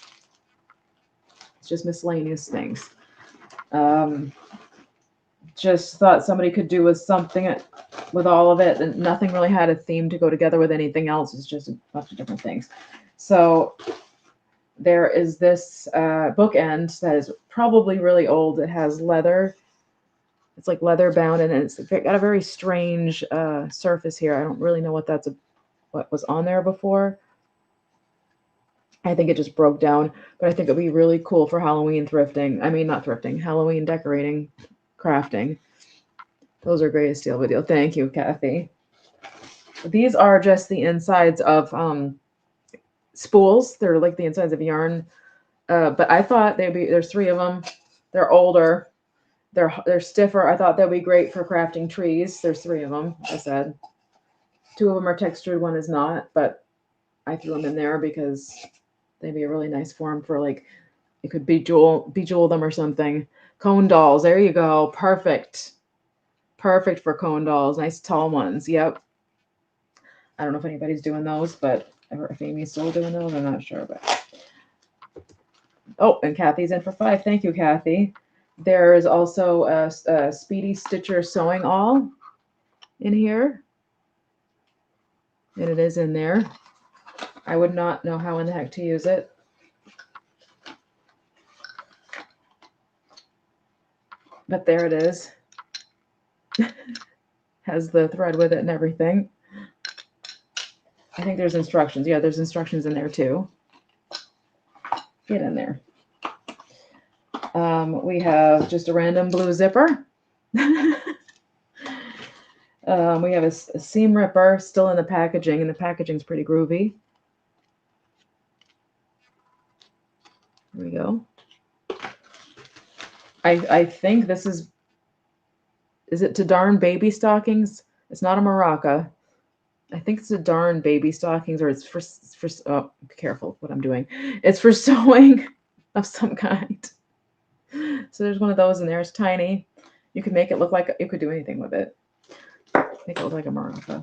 It's just miscellaneous things. Just thought somebody could do with something with all of it, and nothing really had a theme to go together with anything else. It's just a bunch of different things. So there is this bookend that is probably really old. It has leather. It's like leather bound, and it's got a very strange surface here. I don't really know what what was on there before. I think it just broke down, but I think it'd be really cool for Halloween thrifting. I mean, not thrifting, Halloween decorating, crafting. Those are great steal video. Thank you, Kathy. These are just the insides of spools. They're like the insides of yarn. But I thought there's 3 of them. They're older. They're stiffer. I thought that'd be great for crafting trees. There's 3 of them, I said. 2 of them are textured, 1 is not, but I threw them in there because they'd be a really nice form for, like, you could bejewel them or something. Cone dolls, there you go. Perfect. Perfect for cone dolls. Nice tall ones. Yep. I don't know if anybody's doing those, but if Amy's still doing those, I'm not sure. But oh, and Kathy's in for 5. Thank you, Kathy. There is also a Speedy Stitcher sewing awl in here. And it is in there. I would not know how in the heck to use it. But there it is. Has the thread with it and everything. I think there's instructions. Yeah, there's instructions in there too. Get in there. We have just a random blue zipper. We have a seam ripper still in the packaging, and the packaging's pretty groovy. There we go. I think this is it to darn baby stockings? It's not a maraca. I think it's to darn baby stockings, or it's for oh, be careful what I'm doing. It's for sewing of some kind. So there's one of those in there. It's tiny. You could make it look like you could do anything with it. Make it look like a maraca.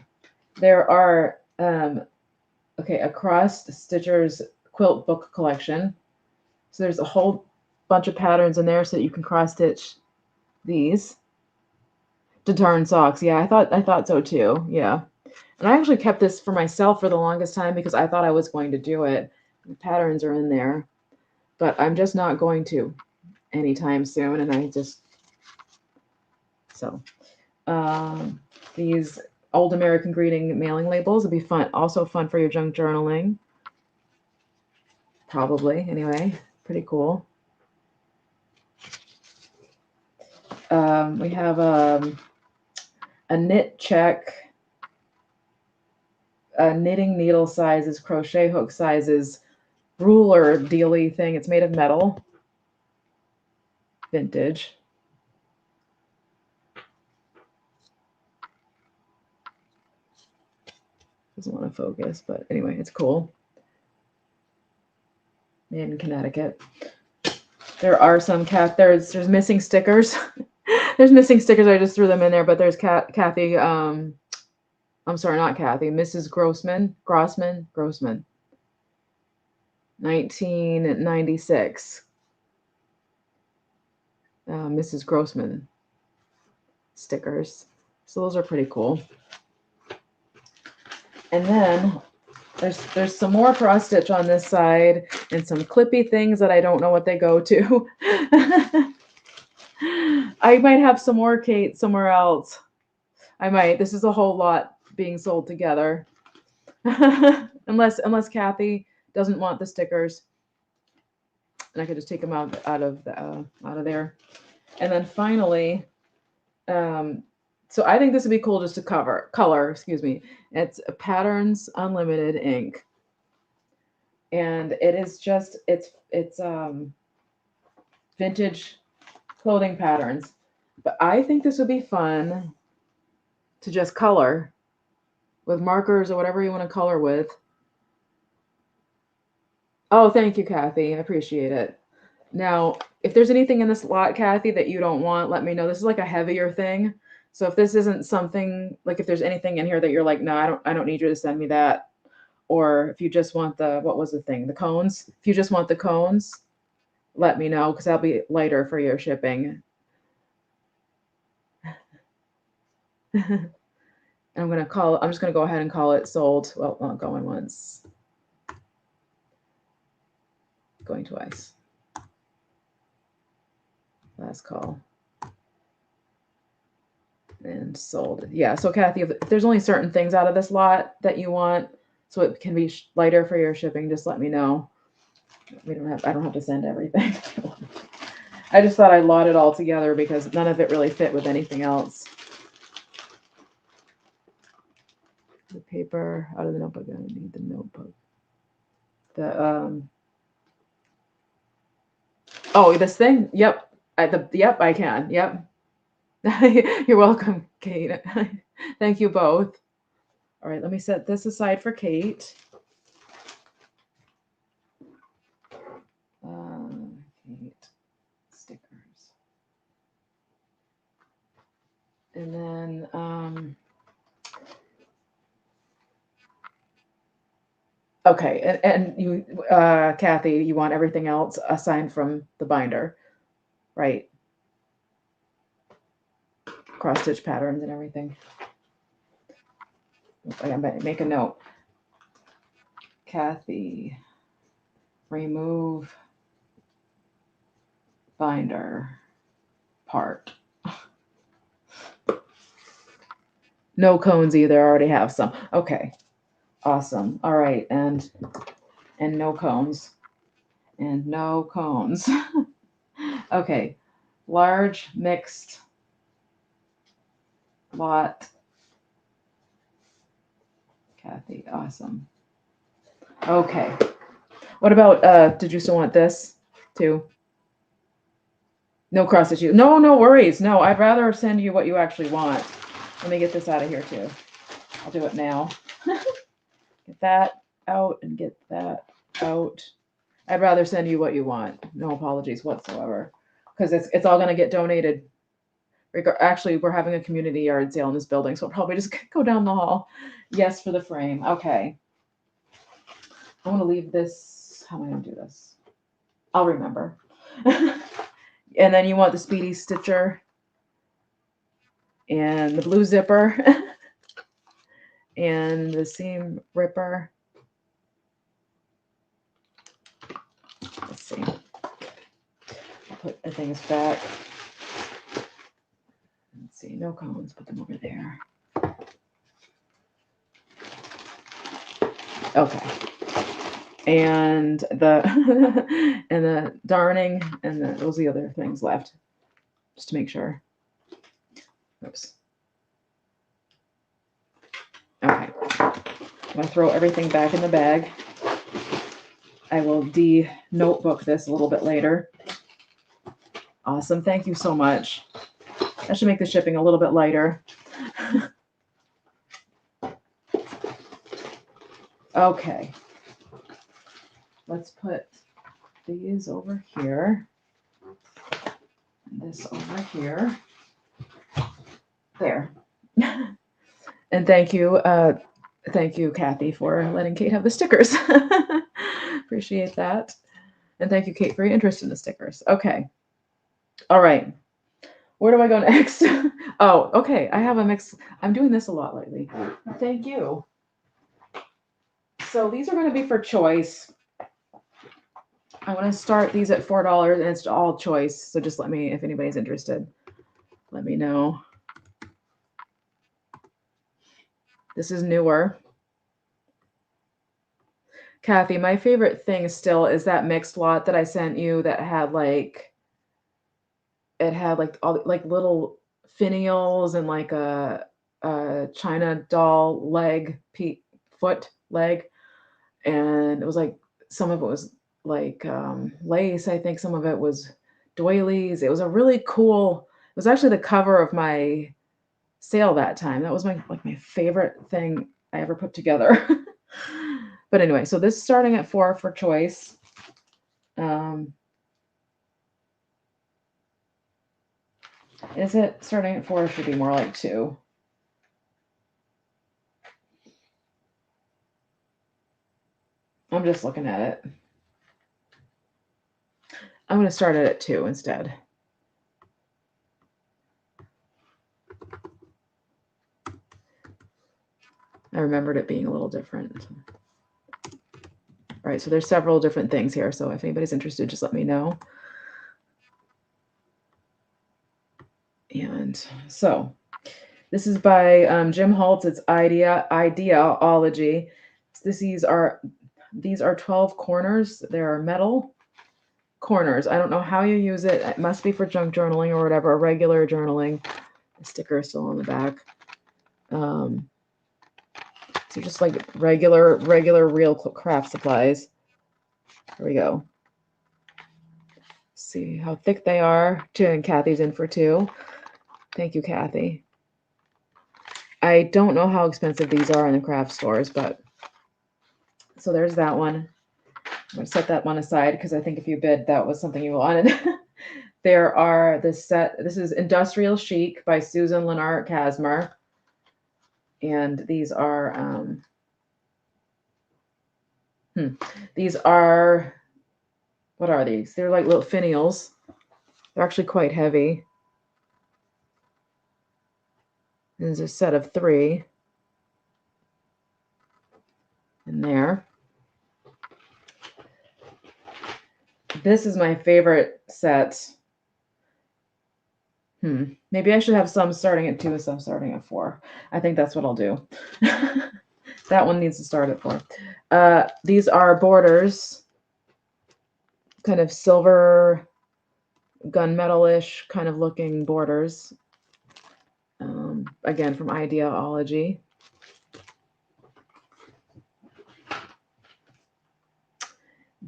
There are okay, a crossed stitchers quilt book collection. So there's a whole bunch of patterns in there so that you can cross stitch these to turn socks. Yeah, I thought so too. Yeah. And I actually kept this for myself for the longest time because I thought I was going to do it. The patterns are in there, but I'm just not going to anytime soon. And I just, so these old American greeting mailing labels would be fun. Also fun for your junk journaling. Probably, anyway. Pretty cool. We have a knit check, knitting needle sizes, crochet hook sizes, ruler dealy thing. It's made of metal. Vintage. Doesn't want to focus, but anyway, it's cool. Made in Connecticut. There are some there's missing stickers. There's missing stickers. I just threw them in there, but there's Kathy. I'm sorry, not Kathy. Mrs. Grossman. 1996. Mrs. Grossman stickers. So those are pretty cool. And then there's some more cross stitch on this side and some clippy things that I don't know what they go to. I might have some more, Kate, somewhere else. I might. This is a whole lot being sold together. unless Kathy doesn't want the stickers. And I could just take them out of there. And then finally, so I think this would be cool just to color, excuse me. It's Patterns Unlimited ink. And it is just, it's vintage clothing patterns. But I think this would be fun to just color with markers or whatever you want to color with. Oh, thank you, Kathy. I appreciate it. Now, if there's anything in this lot, Kathy, that you don't want, let me know. This is like a heavier thing. So if this isn't something, like if there's anything in here that you're like, no, I don't need you to send me that. Or if you just want what was the thing? The cones. If you just want the cones, let me know because that'll be lighter for your shipping. I'm just gonna go ahead and call it sold. Well, not going once. Going twice. Last call. And sold. Yeah, so Kathy, if there's only certain things out of this lot that you want, so it can be lighter for your shipping, just let me know. I don't have to send everything. I just thought I'd lot it all together because none of it really fit with anything else. The paper out of the notebook. I need the notebook. Oh, this thing? Yep. Yep, I can. Yep. You're welcome, Kate. Thank you both. All right, let me set this aside for Kate. Kate stickers. And then, okay, and you, Kathy, you want everything else assigned from the binder, right? Cross stitch patterns and everything. I gotta make a note. Kathy, remove binder part. No cones either. I already have some. Okay, awesome. All right, and no cones, and no cones. Okay, large mixed lot. Kathy, awesome. Okay. What about, did you still want this too? No cross stitch. No worries. No, I'd rather send you what you actually want. Let me get this out of here too. I'll do it now. Get that out and get that out. I'd rather send you what you want. No apologies whatsoever. Because it's all going to get donated Actually, we're having a community yard sale in this building, so I'll probably just go down the hall. Yes, for the frame. Okay. I want to leave this. How am I going to do this? I'll remember. And then you want the Speedy Stitcher and the blue zipper and the seam ripper. Let's see. I'll put the things back. Let's see. No cones. Put them over there. Okay. And the and the darning and those are the other things left, just to make sure. Oops. Okay. I'm gonna throw everything back in the bag. I will de-notebook this a little bit later. Awesome. Thank you so much. That should make the shipping a little bit lighter. Okay. Let's put these over here. And this over here. There. And thank you, Kathy, for letting Kate have the stickers. Appreciate that. And thank you, Kate, for your interest in the stickers. Okay. All right. Where do I go next? Oh, okay. I have a mix. I'm doing this a lot lately. Thank you. So these are going to be for choice. I want to start these at $4 and it's all choice. So just let me, if anybody's interested, let me know. This is newer. Kathy, my favorite thing still is that mixed lot that I sent you that had like, it had like all like little finials and like a China doll leg, foot leg. And it was like, some of it was like lace. I think some of it was doilies. It was a really cool, it was actually the cover of my sale that time. That was my favorite thing I ever put together. But anyway, so this is starting at $4 for choice. Is it starting at $4? It should be more like $2. I'm just looking at it. I'm going to start it at $2 instead. I remembered it being a little different. All right, so there's several different things here. So if anybody's interested, just let me know. And so this is by Jim Holtz. It's Ideology. These are 12 corners. They are metal corners. I don't know how you use it. It must be for junk journaling or whatever, regular journaling. The sticker is still on the back. So just like regular real craft supplies. Here we go. See how thick they are. And Kathy's in for $2. Thank you, Kathy. I don't know how expensive these are in the craft stores, but so there's that one. I'm going to set that one aside because I think if you bid, that was something you wanted. There are this is Industrial Chic by Susan Lennart Kasmer. And these are, what are these? They're like little finials. They're actually quite heavy. There's a set of 3 in there. This is my favorite set. Maybe I should have some starting at 2 and some starting at 4. I think that's what I'll do. That one needs to start at 4. These are borders, kind of silver, gunmetal-ish kind of looking borders. Again, from Ideology.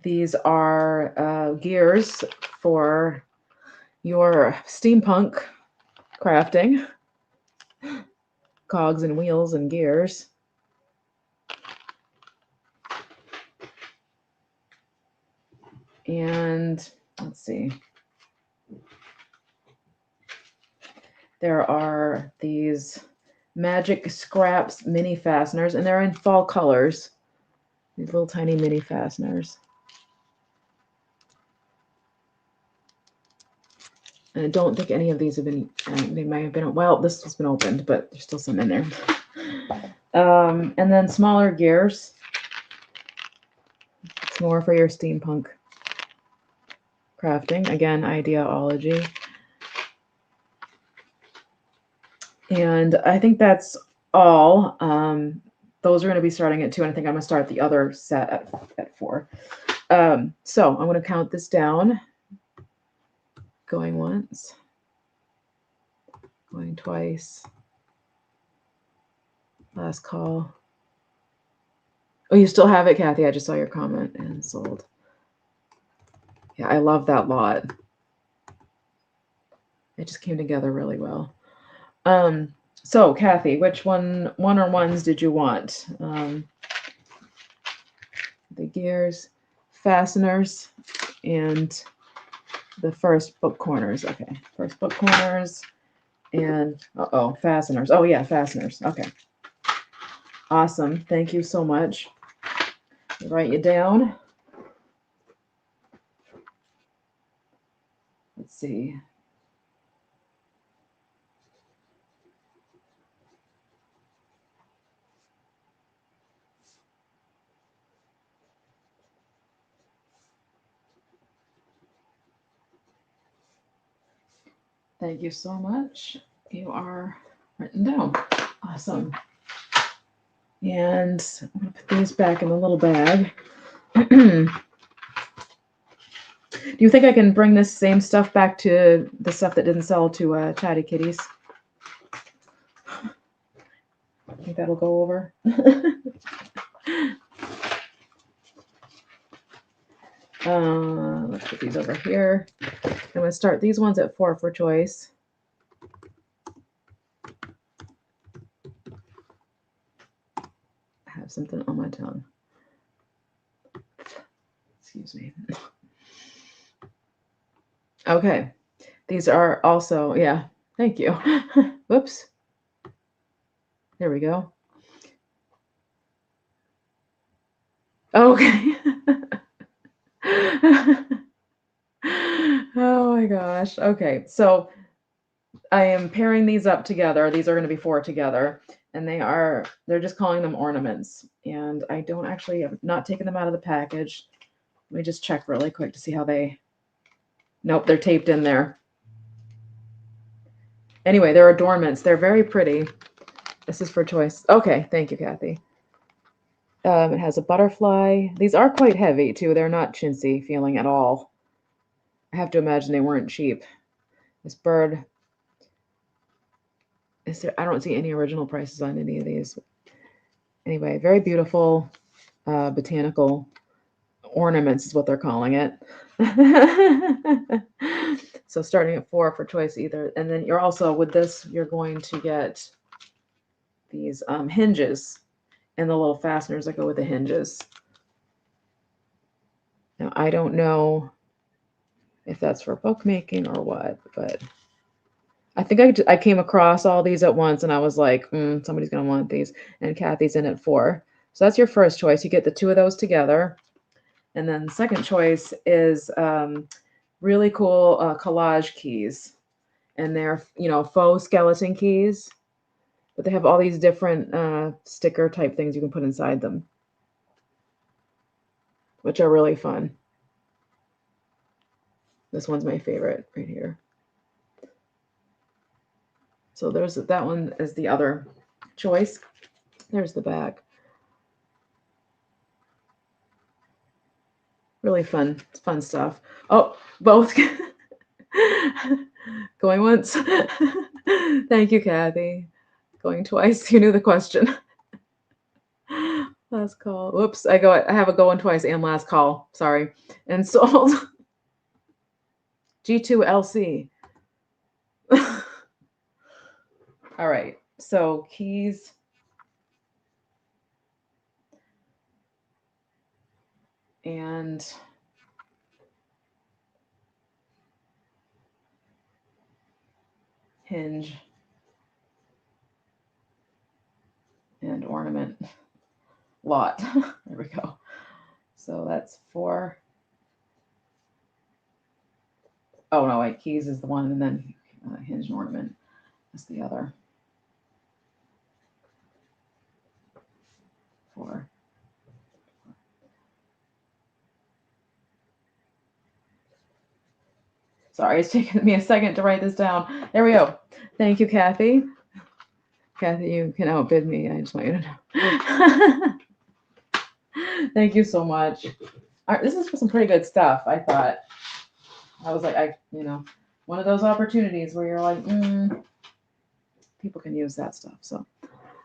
These are gears for your steampunk crafting. Cogs and wheels and gears. And let's see. There are these Magic Scraps mini fasteners, and they're in fall colors. These little tiny mini fasteners. And I don't think any of these have been, they might have been, well, this has been opened, but there's still some in there. And then smaller gears. It's more for your steampunk crafting. Again, ideology. And I think that's all. Those are going to be starting at 2, and I think I'm going to start the other set at 4. So I'm going to count this down. Going once. Going twice. Last call. Oh, you still have it, Kathy? I just saw your comment. And sold. Yeah, I love that lot. It just came together really well. So Kathy, which one or ones did you want? The gears, fasteners, and the first book corners. Okay, first book corners, and fasteners. Oh yeah, fasteners. Okay, awesome. Thank you so much. I'll write you down. Let's see. Thank you so much. You are written down. Awesome. And I'm going to put these back in the little bag. Do you think I can bring this same stuff back to the stuff that didn't sell to Chatty Kitties? I think that'll go over. Let's put these over here. I'm going to start these ones at 4 for choice. I have something on my tongue. Excuse me. Okay. These are also, yeah, thank you. Whoops. There we go. Okay. Oh my gosh. Okay. So I am pairing these up together. These are going to be 4 together. And they're just calling them ornaments. And I don't actually have not taken them out of the package. Let me just check really quick to see how they, nope, they're taped in there. Anyway, they're adornments. They're very pretty. This is for choice. Okay, thank you, Kathy. It has a butterfly. These are quite heavy too. They're not chintzy feeling at all. I have to imagine they weren't cheap. This bird. I don't see any original prices on any of these. Anyway, very beautiful botanical ornaments is what they're calling it. So starting at 4 for choice either. And then you're also, with this, you're going to get these hinges and the little fasteners that go with the hinges. Now, I don't know if that's for bookmaking or what, but I think I came across all these at once and I was like, somebody's going to want these. And Kathy's in at 4. So that's your first choice. You get the 2 of those together. And then the second choice is really cool collage keys. And they're, faux skeleton keys. But they have all these different sticker type things you can put inside them, which are really fun. This one's my favorite right here. So that one is the other choice. There's the back. Really fun. It's fun stuff. Oh, both. Going once. Thank you, Kathy. Going twice. You knew the question. Last call. Whoops. I have a going twice and last call. Sorry. And sold. G2LC. All right. So keys. And hinge. and ornament lot. There we go. So that's 4. Oh no, wait, keys is the one, and then hinge and ornament is the other. 4. Sorry, it's taking me a second to write this down. There we go. Thank you, Kathy. Kathy, you can outbid me. I just want you to know. Thank you so much. All right, this is some pretty good stuff, I thought. I was like, one of those opportunities where you're like, people can use that stuff. So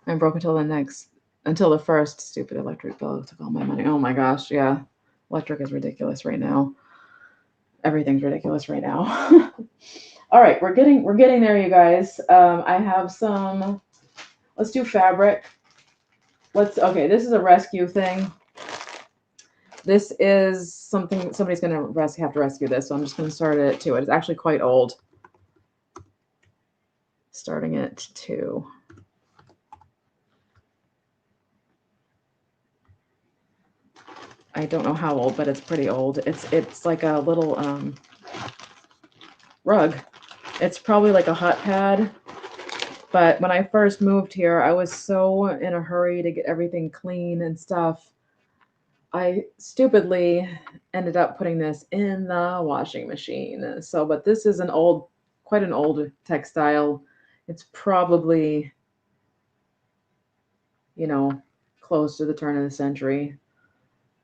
I'm broke until the first stupid electric bill took all my money. Oh my gosh, yeah. Electric is ridiculous right now. Everything's ridiculous right now. All right, we're getting there, you guys. I have some. Let's do fabric. Okay, this is a rescue thing. This is something somebody's gonna have to rescue this, so I'm just gonna start it at 2. It's actually quite old. Starting at 2. I don't know how old, but it's pretty old. It's like a little rug. It's probably like a hot pad. But when I first moved here, I was so in a hurry to get everything clean and stuff. I stupidly ended up putting this in the washing machine. So, but this is quite an old textile. It's probably, close to the turn of the century.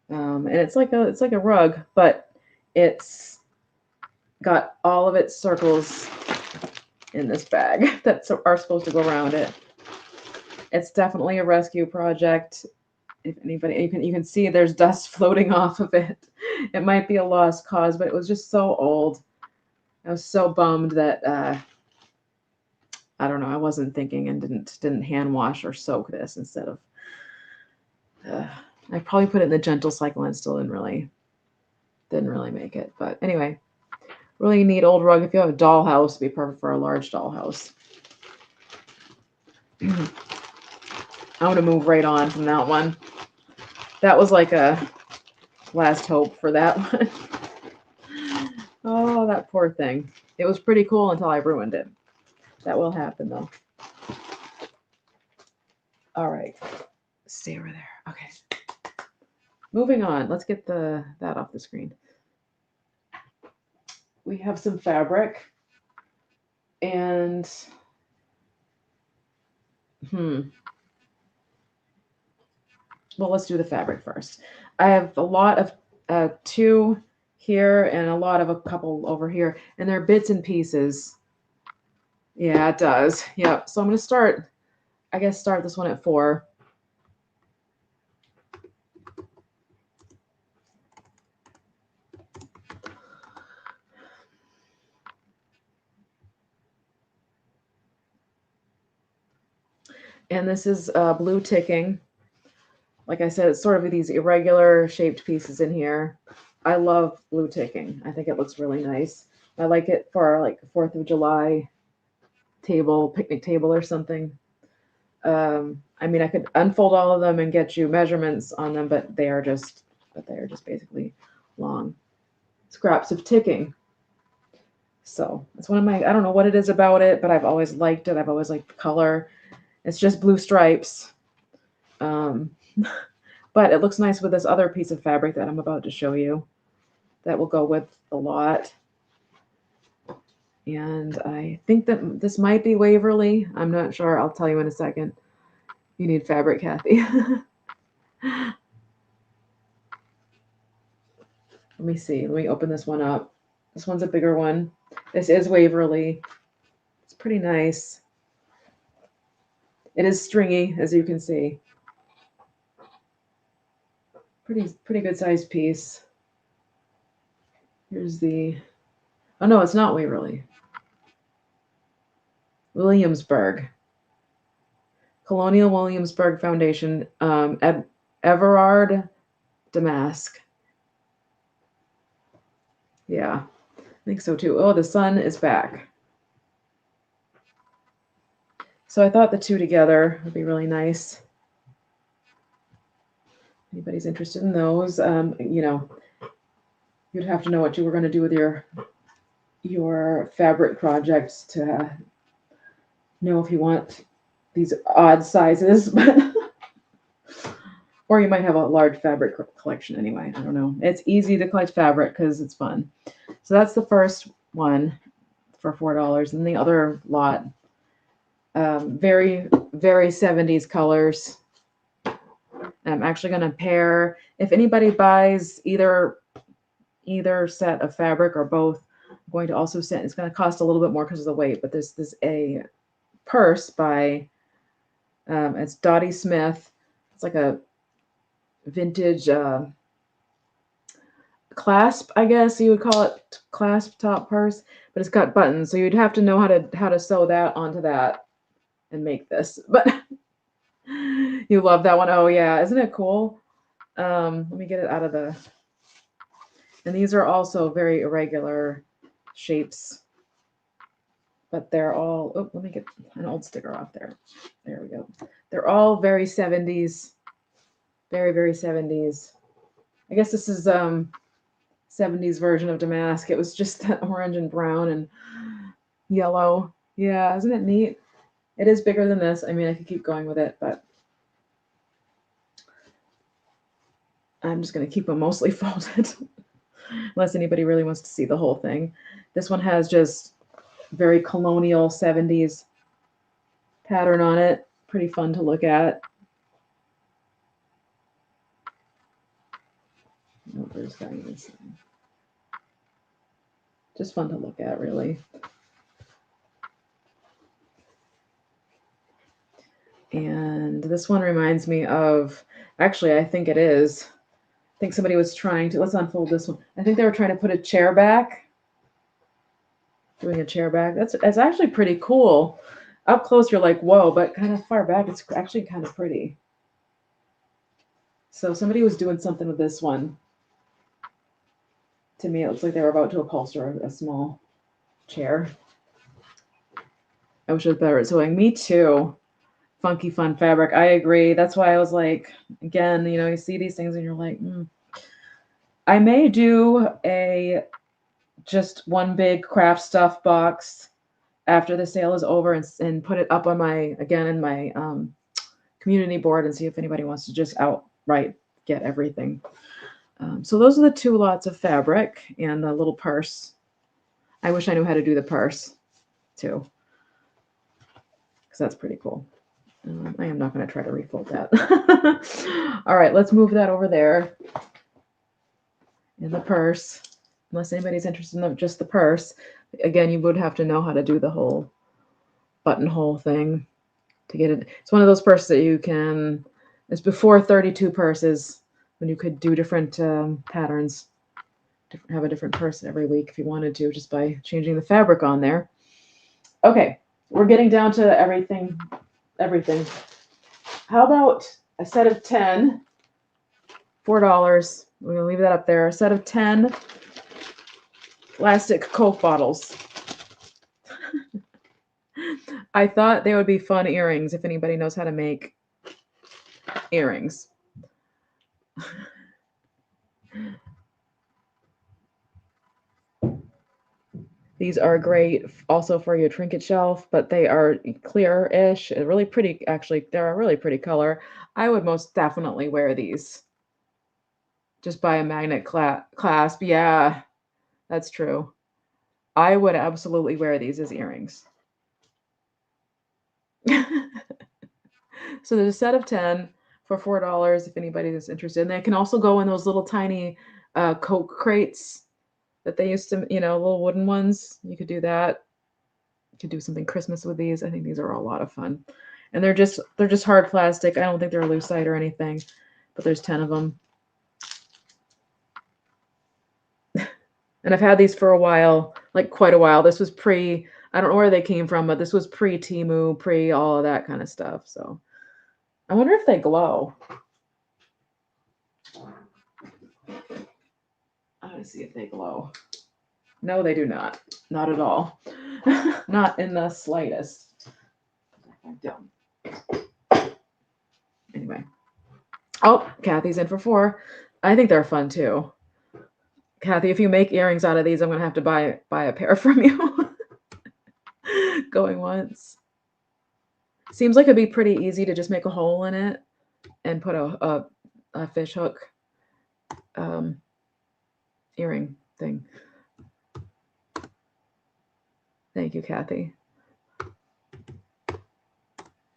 And it's like a rug, but it's got all of its circles in this bag that are supposed to go around it. It's definitely a rescue project. If anybody, you can see there's dust floating off of it. It might be a lost cause, but it was just so old. I was so bummed that I don't know. I wasn't thinking and didn't hand wash or soak this instead of. I probably put it in the gentle cycle and still didn't really make it. But anyway, really neat old rug. If you have a dollhouse, it'd be perfect for a large dollhouse. I'm gonna move right on from that one. That was like a last hope for that one. Oh, that poor thing. It was pretty cool until I ruined it. That will happen though. All right. Stay over there. Okay. Moving on. Let's get that off the screen. We have some fabric and well, let's do the fabric first. I have a lot of 2 here and a couple over here, and they're bits and pieces. Yeah, it does. Yep. So I'm going to start this one at 4. And this is blue ticking. Like I said, it's sort of these irregular shaped pieces in here. I love blue ticking. I think it looks really nice. I like it for like a 4th of July picnic table or something. I mean, I could unfold all of them and get you measurements on them, but they are just basically long scraps of ticking. So it's one of my, I don't know what it is about it, but I've always liked it. I've always liked the color. It's just blue stripes. But it looks nice with this other piece of fabric that I'm about to show you. That will go with a lot. And I think that this might be Waverly. I'm not sure. I'll tell you in a second. You need fabric, Kathy. Let me see. Let me open this one up. This one's a bigger one. This is Waverly. It's pretty nice. It is stringy, as you can see. Pretty good sized piece. Here's the, oh no, it's not Waverly. Williamsburg. Colonial Williamsburg Foundation. Everard Damask. Yeah, I think so too. Oh, the sun is back. So I thought the 2 together would be really nice. anybody's interested in those, you know, you'd have to know what you were going to do with your fabric projects to know if you want these odd sizes, but or you might have a large fabric collection anyway. I don't know. It's easy to collect fabric because it's fun. So that's the first one for $4, and the other lot, very, very 70s colors. I'm actually going to pair, if anybody buys either set of fabric or both, I'm going to also send, it's going to cost a little bit more because of the weight, but this is a purse by, it's Dottie Smith. It's like a vintage clasp, I guess you would call it, clasp top purse, but it's got buttons, so you'd have to know how to sew that onto that and make this. But you love that one. Oh yeah, isn't it cool? Let me get it out of the, and these are also very irregular shapes, but they're all, oh, let me get an old sticker off there. There we go. They're all very 70s, very, very 70s. I guess this is 70s version of Damask. It was just orange and brown and yellow. Yeah, isn't it neat? It is bigger than this. I mean, I could keep going with it, but I'm just going to keep them mostly folded unless anybody really wants to see the whole thing. This one has just very colonial 70s pattern on it. Pretty fun to look at. Oh, there's got even some. Just fun to look at, really. And this one reminds me of, actually, I think it is. I think somebody was trying to, let's unfold this one. I think they were trying to put a chair back. Doing a chair back. That's actually pretty cool. Up close, you're like, whoa, but kind of far back, it's actually kind of pretty. So somebody was doing something with this one. To me, it looks like they were about to upholster a small chair. I wish I was better at sewing. Me too. Funky, fun fabric. I agree. That's why I was like, again, you know, you see these things and you're like, I may do just one big craft stuff box after the sale is over and put it up on my, again, in my community board and see if anybody wants to just outright get everything. So those are the two lots of fabric and the little purse. I wish I knew how to do the purse too, because that's pretty cool. I am not going to try to refold that. All right, let's move that over there in the purse. Unless anybody's interested in just the purse. Again, you would have to know how to do the whole buttonhole thing to get it. It's one of those purses that you can, it's before 32 purses when you could do different patterns, have a different purse every week if you wanted to, just by changing the fabric on there. Okay, we're getting down to everything. How about a set of 10, $4. We're going to leave that up there. A set of 10 plastic Coke bottles. I thought they would be fun earrings if anybody knows how to make earrings. These are great also for your trinket shelf, but they are clear-ish, really pretty, actually. They're a really pretty color. I would most definitely wear these. Just buy a magnet clasp. Yeah, that's true. I would absolutely wear these as earrings. So there's a set of 10 for $4 if anybody is interested. And they can also go in those little tiny Coke crates that they used to, you know, little wooden ones. You could do that. You could do something Christmas with these. I think these are a lot of fun. And they're just hard plastic. I don't think they're lucite or anything, but there's 10 of them. And I've had these for a while, like quite a while. This was pre, I don't know where they came from, but this was pre-Temu, pre all of that kind of stuff. So I wonder if they glow. I want to see if they glow. No, they do not. Not at all. Not in the slightest. I don't. Anyway. Oh, Kathy's in for 4. I think they're fun too. Kathy, if you make earrings out of these, I'm gonna have to buy a pair from you. Going once. Seems like it'd be pretty easy to just make a hole in it and put a fish hook earring thing. Thank you, Kathy.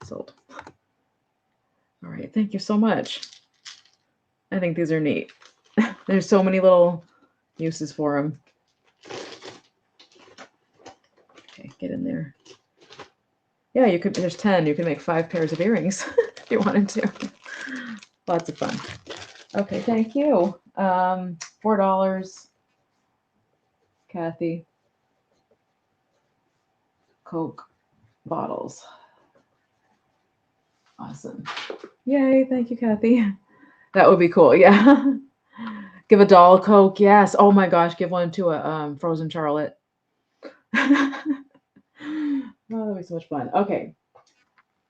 Sold. All right, thank you so much. I think these are neat. There's so many little uses for them. Okay, get in there. Yeah, you could. There's 10. You can make 5 pairs of earrings if you wanted to. Lots of fun. Okay, thank you. $4. Kathy. Coke bottles. Awesome. Yay, thank you, Kathy. That would be cool, yeah. Give a doll a Coke, yes. Oh my gosh, give one to a frozen Charlotte. Oh, that'd be so much fun. Okay.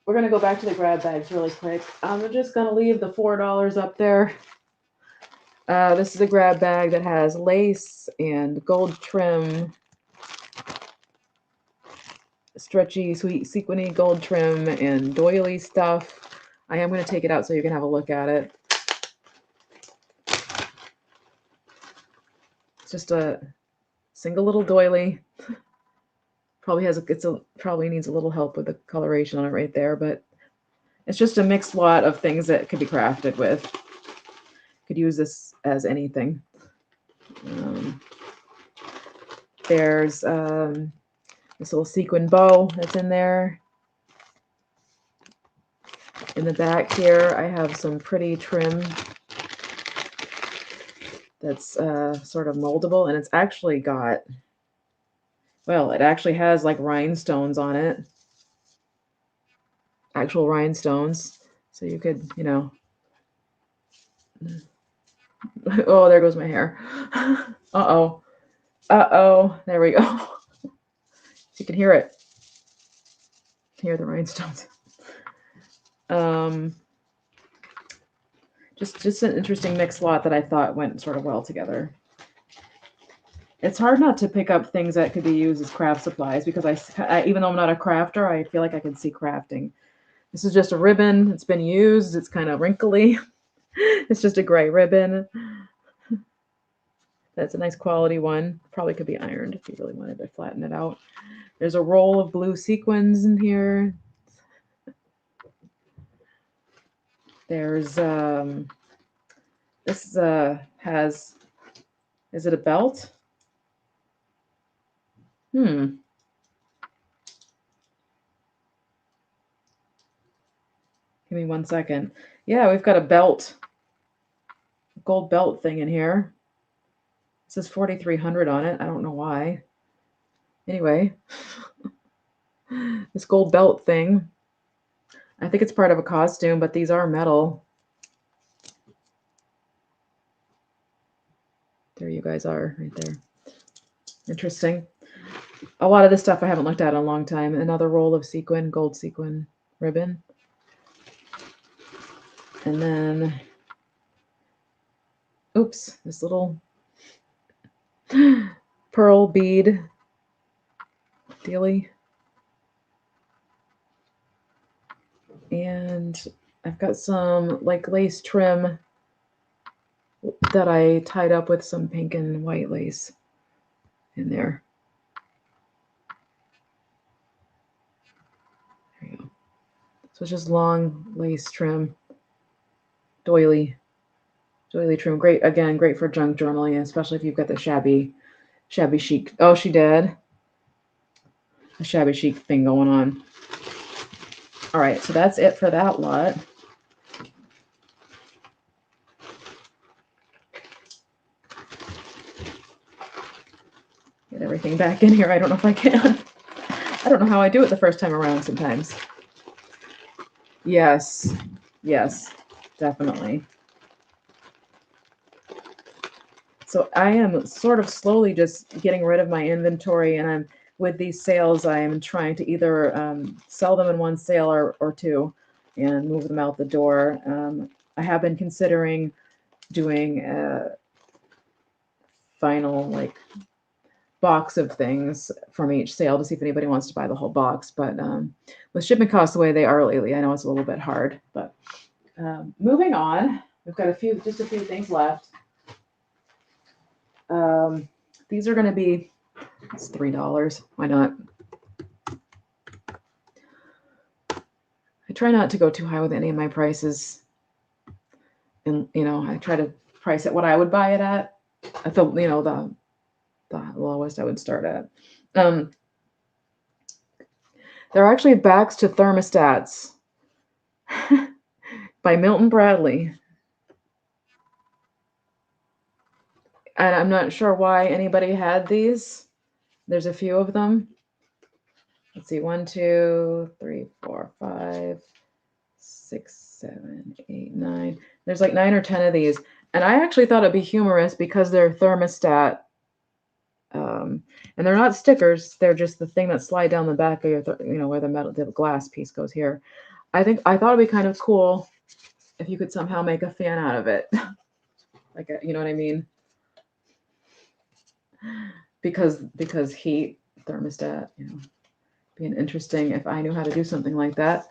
We're gonna go back to the grab bags really quick. I'm just gonna leave the $4 up there. This is a grab bag that has lace and gold trim, stretchy, sweet, sequiny gold trim, and doily stuff. I am going to take it out so you can have a look at it. It's just a single little doily. Probably needs a little help with the coloration on it right there, but it's just a mixed lot of things that could be crafted with. Could use this as anything. There's this little sequin bow that's in there. In the back here, I have some pretty trim that's sort of moldable, and it's actually got, well, it actually has like rhinestones on it. Actual rhinestones. So you could, you know. Oh, there goes my hair. Uh-oh. Uh-oh. There we go. You can hear it. Hear the rhinestones. Just an interesting mixed lot that I thought went sort of well together. It's hard not to pick up things that could be used as craft supplies because I even though I'm not a crafter, I feel like I can see crafting. This is just a ribbon. It's been used. It's kind of wrinkly. It's just a gray ribbon. That's a nice quality one. Probably could be ironed if you really wanted to flatten it out. There's a roll of blue sequins in here. There's this has, is it a belt? Give me 1 second. Yeah, we've got a belt, gold belt thing in here. It says 4,300 on it. I don't know why. Anyway, this gold belt thing. I think it's part of a costume, but these are metal. There you guys are, right there. Interesting. A lot of this stuff I haven't looked at in a long time. Another roll of sequin, gold sequin ribbon. And then, oops, this little pearl bead dealie. And I've got some like lace trim that I tied up with some pink and white lace in there. There you go. So it's just long lace trim, doily trim. Great, again, great for junk journaling, especially if you've got the shabby chic. Oh, she did. A shabby chic thing going on. All right, so that's it for that lot. Get everything back in here. I don't know if I can. I don't know how I do it the first time around sometimes. Yes, definitely. So I am sort of slowly just getting rid of my inventory, and with these sales, I am trying to either sell them in one sale or two and move them out the door. I have been considering doing a final like box of things from each sale to see if anybody wants to buy the whole box. But with shipping costs the way they are lately, I know it's a little bit hard. But moving on, we've got just a few things left. These are going to be, it's $3. Why not? I try not to go too high with any of my prices. And, I try to price it what I would buy it at the, the lowest I would start at. There are actually backs to thermostats by Milton Bradley. And I'm not sure why anybody had these. There's a few of them. Let's see, 1, 2, 3, 4, 5, 6, 7, 8, 9. There's like 9 or 10 of these. And I actually thought it'd be humorous because they're thermostat. And they're not stickers. They're just the thing that slide down the back of your, where the glass piece goes here. I thought it'd be kind of cool if you could somehow make a fan out of it. Like, you know what I mean? Because heat, thermostat, being interesting if I knew how to do something like that.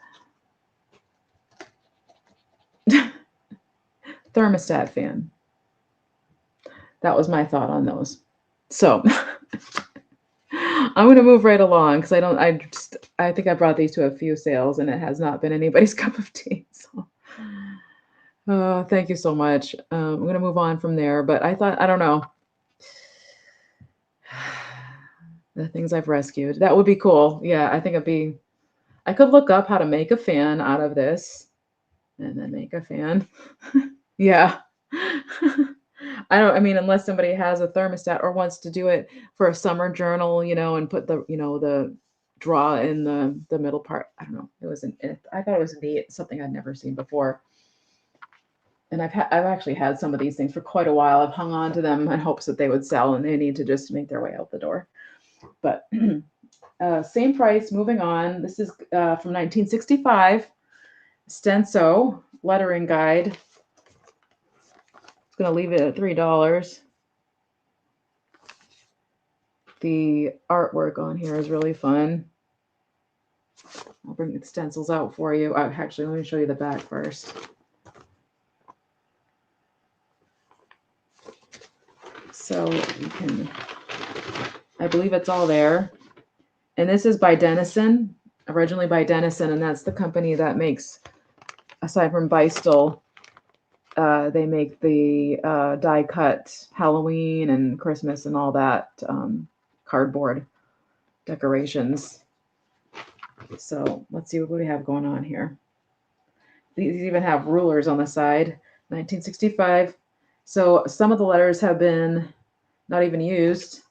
Thermostat fan. That was my thought on those. So I'm going to move right along because I think I brought these to a few sales and it has not been anybody's cup of tea. So thank you so much. I'm going to move on from there, but I don't know. The things I've rescued. That would be cool. Yeah, I think I could look up how to make a fan out of this and then make a fan. Yeah. I mean, unless somebody has a thermostat or wants to do it for a summer journal, and put the, the draw in the middle part. I don't know. I thought it was neat, something I'd never seen before. And I've actually had some of these things for quite a while. I've hung on to them in hopes that they would sell, and they need to just make their way out the door. But same price, moving on. This is from 1965, Stenso lettering guide. It's going to leave it at $3. The artwork on here is really fun. I'll bring the stencils out for you. Actually, let me show you the back first. So you can, I believe it's all there. And this is by Denison, originally by Denison, and that's the company that makes, aside from Beistel, they make the die cut Halloween and Christmas and all that cardboard decorations. So let's see what we have going on here. These even have rulers on the side. 1965. So some of the letters have been not even used.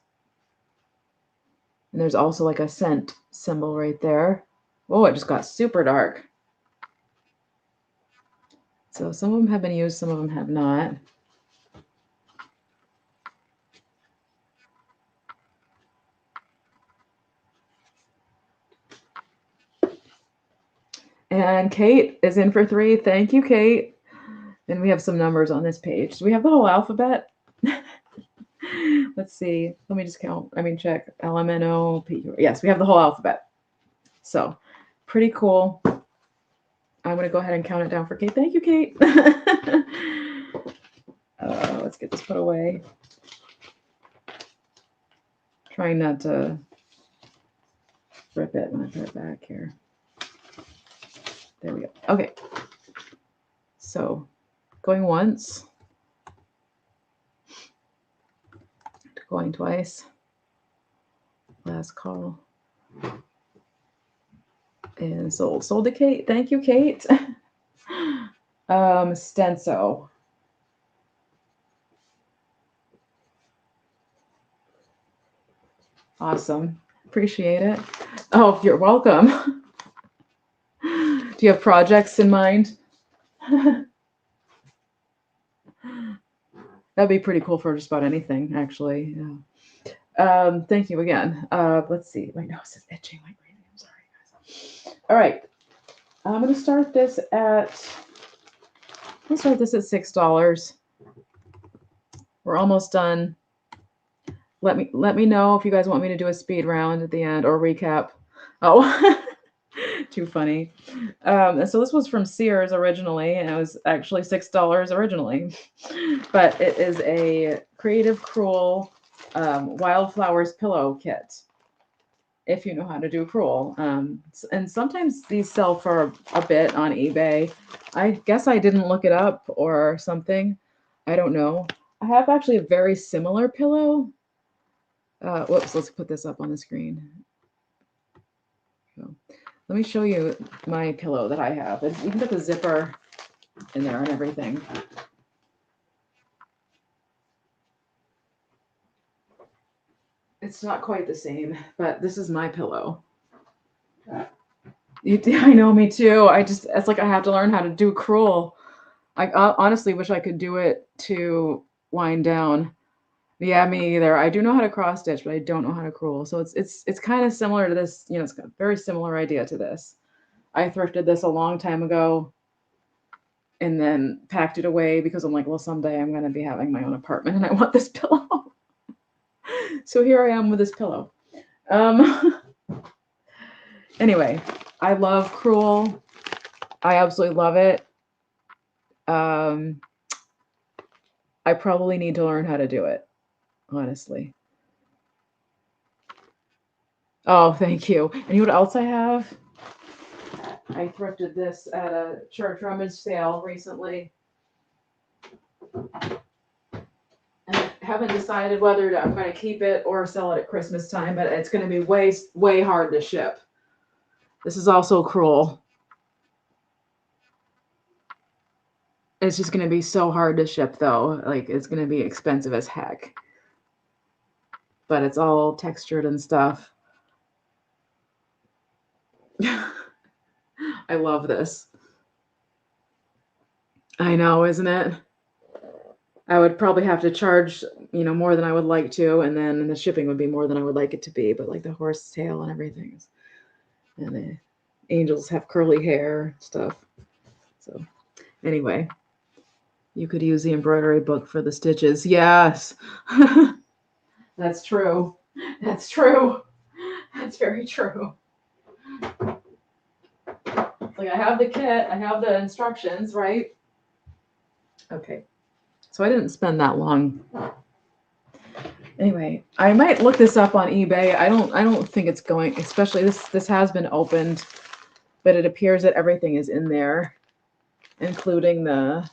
And there's also like a cent symbol right there. Oh, it just got super dark. So some of them have been used, some of them have not. And Kate is in for 3. Thank you, Kate. And we have some numbers on this page. Do we have the whole alphabet? Let's see. Let me just count. Check. LMNO, P. Yes, we have the whole alphabet. So pretty cool. I'm going to go ahead and count it down for Kate. Thank you, Kate. Let's get this put away. Trying not to rip it when I put it back here. There we go. Okay. So going once. Going twice. Last call. And sold. Sold to Kate. Thank you, Kate. Stenso. Awesome. Appreciate it. Oh, you're welcome. Do you have projects in mind? That'd be pretty cool for just about anything, actually. Yeah. Thank you again. Let's see. My nose is itching like crazy. I'm sorry, guys. All right. I'm going to start this at Let's start this at $6. We're almost done. Let me know if you guys want me to do a speed round at the end or recap. Oh, too funny. So this was from Sears originally, and it was actually $6 originally. But it is a Creative Cruel Wildflowers pillow kit, if you know how to do crewel. And sometimes these sell for a bit on eBay. I guess I didn't look it up or something. I don't know. I have actually a very similar pillow. Whoops, let's put this up on the screen. So, let me show you my pillow that I have. You can put the zipper in there and everything. It's not quite the same, but this is my pillow. I know, me too. It's like I have to learn how to do crewel. I honestly wish I could do it to wind down. Yeah, me either. I do know how to cross stitch, but I don't know how to crewel. So it's kind of similar to this. It's got a very similar idea to this. I thrifted this a long time ago and then packed it away because I'm like, well, someday I'm going to be having my own apartment and I want this pillow. So here I am with this pillow. Anyway, I love crewel. I absolutely love it. I probably need to learn how to do it, honestly. Oh, thank you. And you know what else I have? I thrifted this at a church rummage sale recently. And I haven't decided whether I'm going to keep it or sell it at Christmas time, but it's going to be way hard to ship. This is also crewel. It's just going to be so hard to ship, though. Like, it's going to be expensive as heck. But it's all textured and stuff. I love this. I know, isn't it? I would probably have to charge, more than I would like to, and then the shipping would be more than I would like it to be. But like the horse tail and everything, and the angels have curly hair stuff. So anyway, you could use the embroidery book for the stitches. Yes, that's true. That's true. That's very true. Like I have the kit, I have the instructions, right? Okay. So I didn't spend that long. Anyway, I might look this up on eBay. I don't think it's going, especially this has been opened, but it appears that everything is in there, including the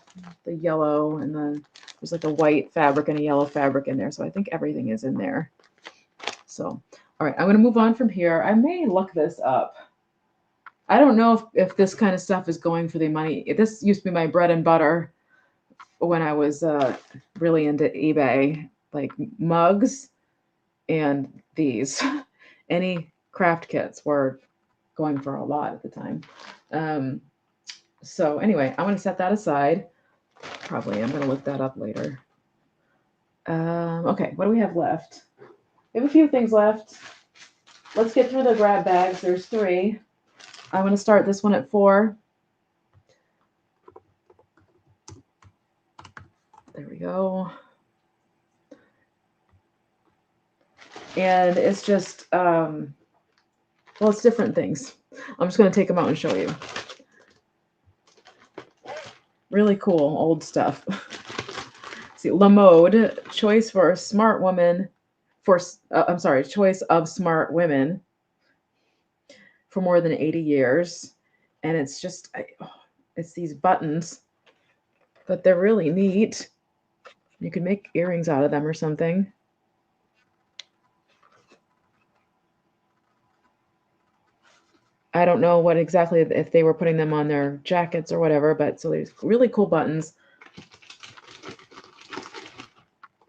yellow and there's like a white fabric and a yellow fabric in there. So I think everything is in there. So, all right, I'm going to move on from here. I may look this up. I don't know if this kind of stuff is going for the money. This used to be my bread and butter when I was really into eBay, like mugs and these. Any craft kits were going for a lot at the time. So anyway, I'm going to set that aside. Probably I'm going to look that up later. Okay, what do we have left? We have a few things left. Let's get through the grab bags. There's 3. I'm going to start this one at 4. There we go. And it's just, it's different things. I'm just going to take them out and show you. Really cool old stuff. See, La Mode, choice for smart woman, choice of smart women for more than 80 years. And it's just, it's these buttons, but they're really neat. You can make earrings out of them or something. I don't know what exactly, if they were putting them on their jackets or whatever, but so there's really cool buttons.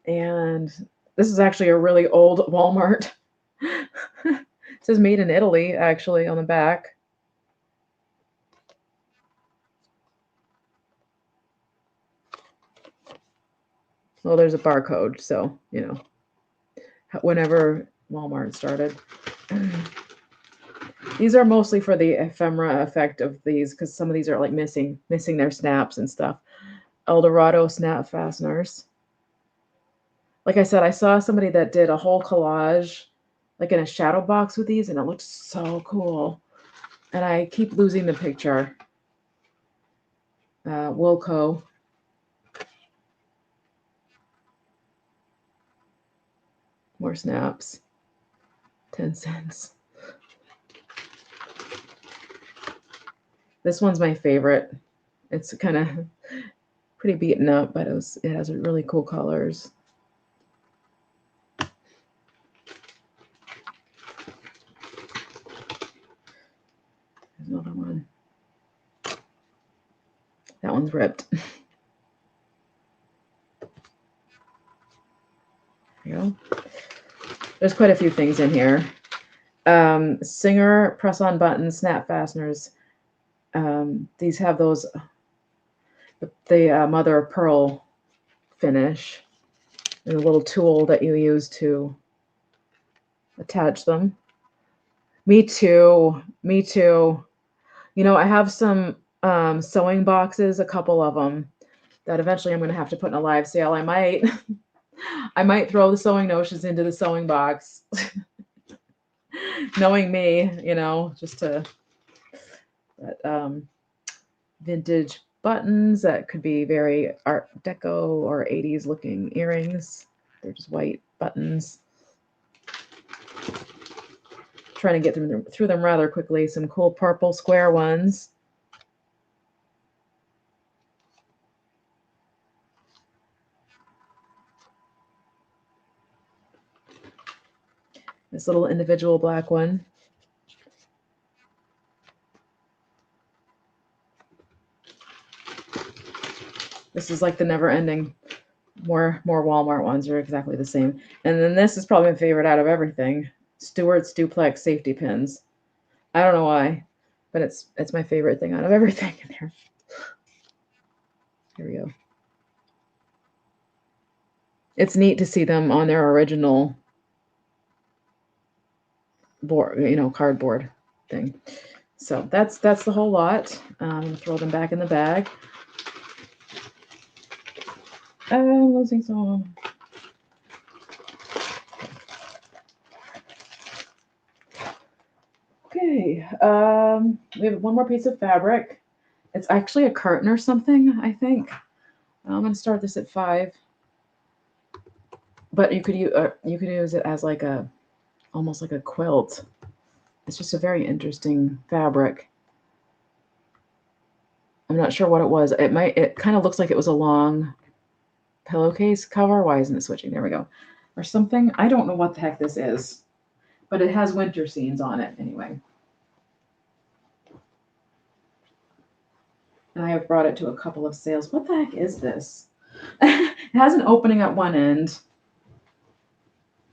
And this is actually a really old Walmart. It says made in Italy, actually, on the back. Well, there's a barcode, so, whenever Walmart started. These are mostly for the ephemera effect of these, because some of these are like missing their snaps and stuff. Eldorado snap fasteners. Like I said, I saw somebody that did a whole collage, like in a shadow box with these, and it looked so cool. And I keep losing the picture. Wilco. More snaps. 10 cents. This one's my favorite. It's kind of pretty beaten up, but it has really cool colors. There's another one. That one's ripped. There you go. There's quite a few things in here. Singer press-on buttons, snap fasteners. These have those, the mother of pearl finish, and a little tool that you use to attach them. Me too. Me too. You know, I have some sewing boxes, a couple of them, that eventually I'm going to have to put in a live sale. I might throw the sewing notions into the sewing box. Knowing me, you know, just to vintage buttons that could be very Art Deco or 80s looking earrings. They're just white buttons. Trying to get through them rather quickly. Some cool purple square ones. This little individual black one. This is like the never ending. More Walmart ones are exactly the same. And then this is probably my favorite out of everything. Stewart's duplex safety pins. I don't know why, but it's my favorite thing out of everything in here. Here we go. It's neat to see them on their original board, you know, cardboard thing. So that's the whole lot. Throw them back in the bag. I'm losing some. Okay. We have one more piece of fabric. It's actually a curtain or something, I think. I'm going to start this at 5. But you could use it as like almost like a quilt. It's just a very interesting fabric. I'm not sure what it was. It kind of looks like it was a long pillowcase cover. Why isn't it switching? There we go. Or something. I don't know what the heck this is, but it has winter scenes on it anyway. And I have brought it to a couple of sales. What the heck is this? It has an opening at one end.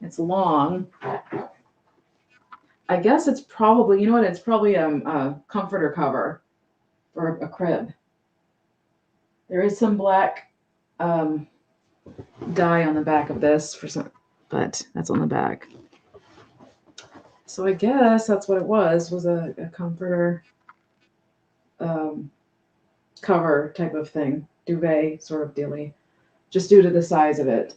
It's long. I guess it's probably, you know what? It's probably a comforter cover for a crib. There is some black dye on the back of this but that's on the back. So I guess that's what it was a comforter cover type of thing, duvet sort of dealy, just due to the size of it.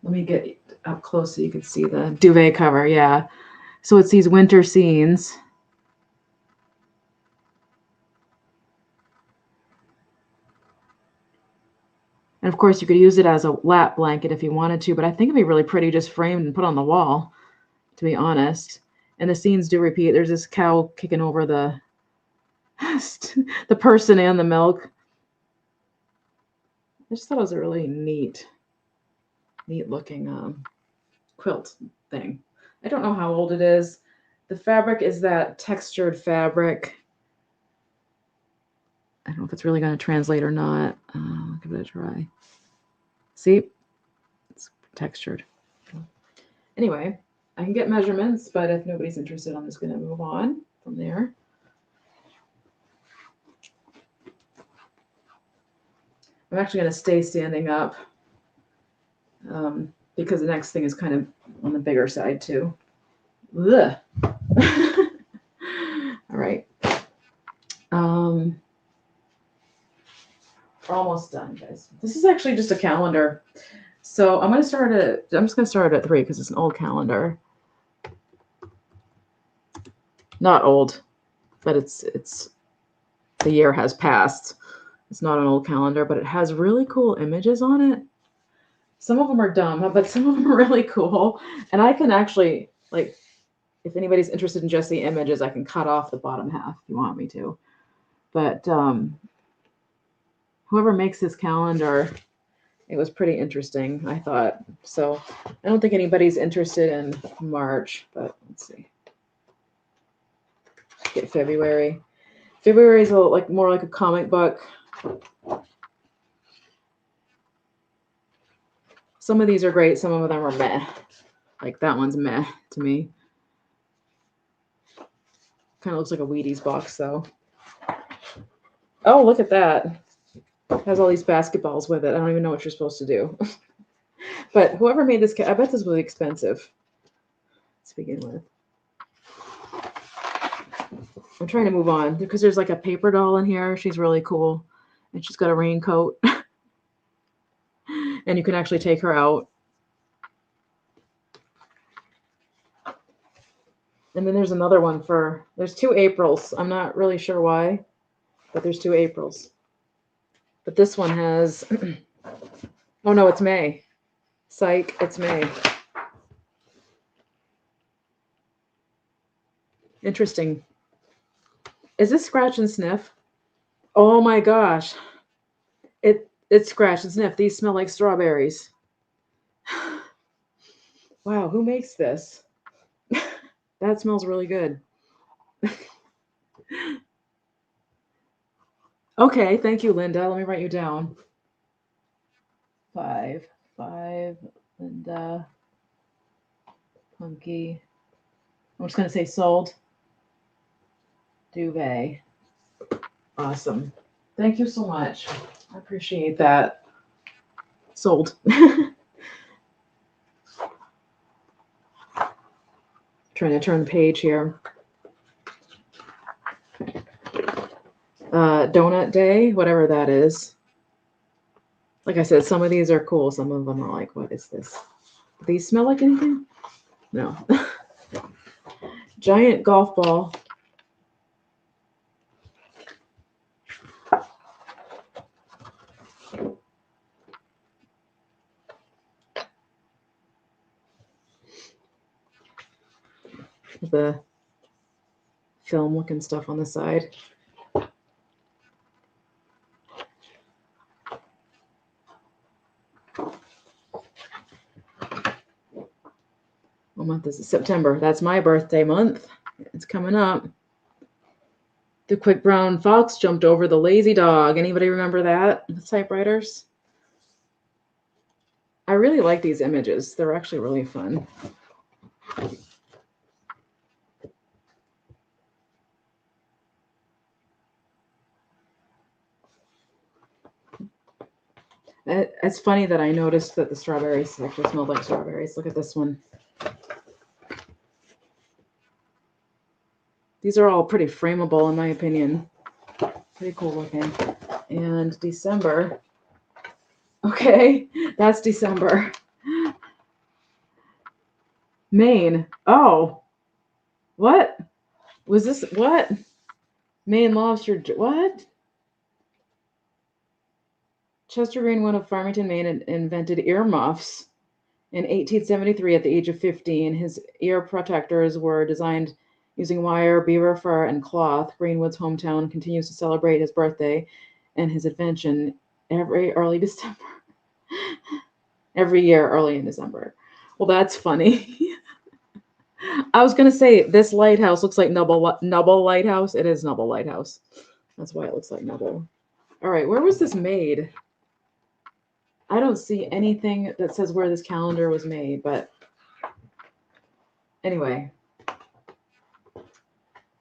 Let me get up close so you can see the duvet cover. Yeah. So it's these winter scenes. And of course, you could use it as a lap blanket if you wanted to, but I think it'd be really pretty just framed and put on the wall, to be honest. And the scenes do repeat. There's this cow kicking over the person and the milk. I just thought it was a really neat looking quilt thing. I don't know how old it is. The fabric is that textured fabric. I don't know if it's really going to translate or not. I'll give it a try. See? It's textured. Anyway, I can get measurements, but if nobody's interested, I'm just going to move on from there. I'm actually going to stay standing up because the next thing is kind of on the bigger side too. Ugh. All right. almost done, guys. This is actually just a calendar. So I'm just gonna start at 3 because it's an old calendar. Not old, but it's the year has passed. It's not an old calendar, but it has really cool images on it. Some of them are dumb, but some of them are really cool. And I can actually, like, if anybody's interested in just the images, I can cut off the bottom half if you want me to. But whoever makes this calendar, it was pretty interesting, I thought. So I don't think anybody's interested in March, but let's see. Get February. February is more like a comic book. Some of these are great. Some of them are meh. Like that one's meh to me. Kind of looks like a Wheaties box, though. Oh, look at that. It has all these basketballs with it. I don't even know what you're supposed to do. But whoever made this, I bet this was expensive to begin with. I'm trying to move on because there's like a paper doll in here. She's really cool. And she's got a raincoat. And you can actually take her out. And then there's another one there's 2 Aprils. I'm not really sure why, but there's 2 Aprils. But this one has, oh no, it's May. Psych, it's May. Interesting. Is this scratch and sniff? Oh my gosh. It's scratch and sniff. These smell like strawberries. Wow, who makes this? That smells really good. Okay, thank you, Linda. Let me write you down. 5, Linda, Punky. I'm just going to say sold. Duvet. Awesome. Thank you so much. I appreciate that. Sold. Trying to turn the page here. Donut Day, whatever that is. Like I said, some of these are cool. Some of them are like, what is this? Do these smell like anything? No. Giant golf ball. The film looking stuff on the side. What month is it? September. That's my birthday month. It's coming up. The quick brown fox jumped over the lazy dog. Anybody remember that? The typewriters? I really like these images. They're actually really fun. It's funny that I noticed that the strawberries actually smelled like strawberries. Look at this one. These are all pretty frameable, in my opinion. Pretty cool looking. And December. Okay, that's December. Maine. Oh, what? Was this, what? Maine lobster, what? Chester Greenwood of Farmington, Maine, invented earmuffs in 1873 at the age of 15. His ear protectors were designed using wire, beaver fur, and cloth. Greenwood's hometown continues to celebrate his birthday and his invention every year early in December. Well, that's funny. I was going to say this lighthouse looks like Nubble Lighthouse. It is Nubble Lighthouse. That's why it looks like Nubble. All right, where was this made? I don't see anything that says where this calendar was made, but anyway,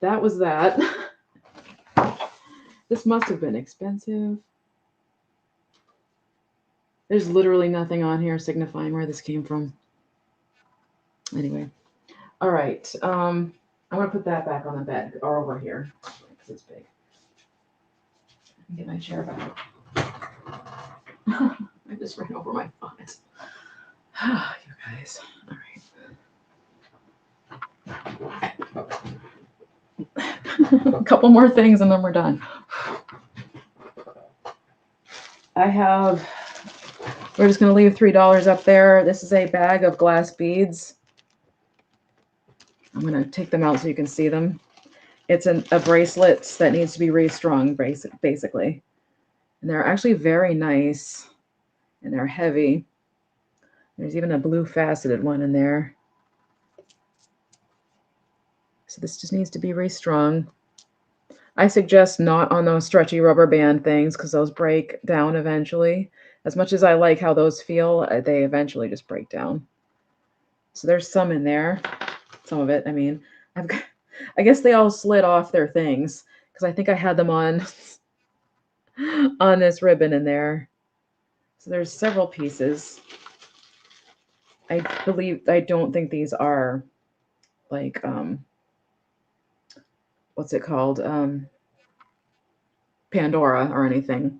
that was that. This must have been expensive. There's literally nothing on here signifying where this came from. Anyway, all right. I'm going to put that back on the bed or over here because it's big. Get my chair back. I just ran over my font. You guys. All right. A couple more things and then we're done. We're just going to leave $3 up there. This is a bag of glass beads. I'm going to take them out so you can see them. It's a bracelet that needs to be restrung, basically. And they're actually very nice. And they're heavy. There's even a blue faceted one in there. So this just needs to be restrung. I suggest not on those stretchy rubber band things because those break down eventually. As much as I like how those feel, they eventually just break down. So there's some in there. Some of it, I mean. I guess they all slid off their things because I think I had them on this ribbon in there. So there's several pieces. I don't think these are like, what's it called? Pandora or anything.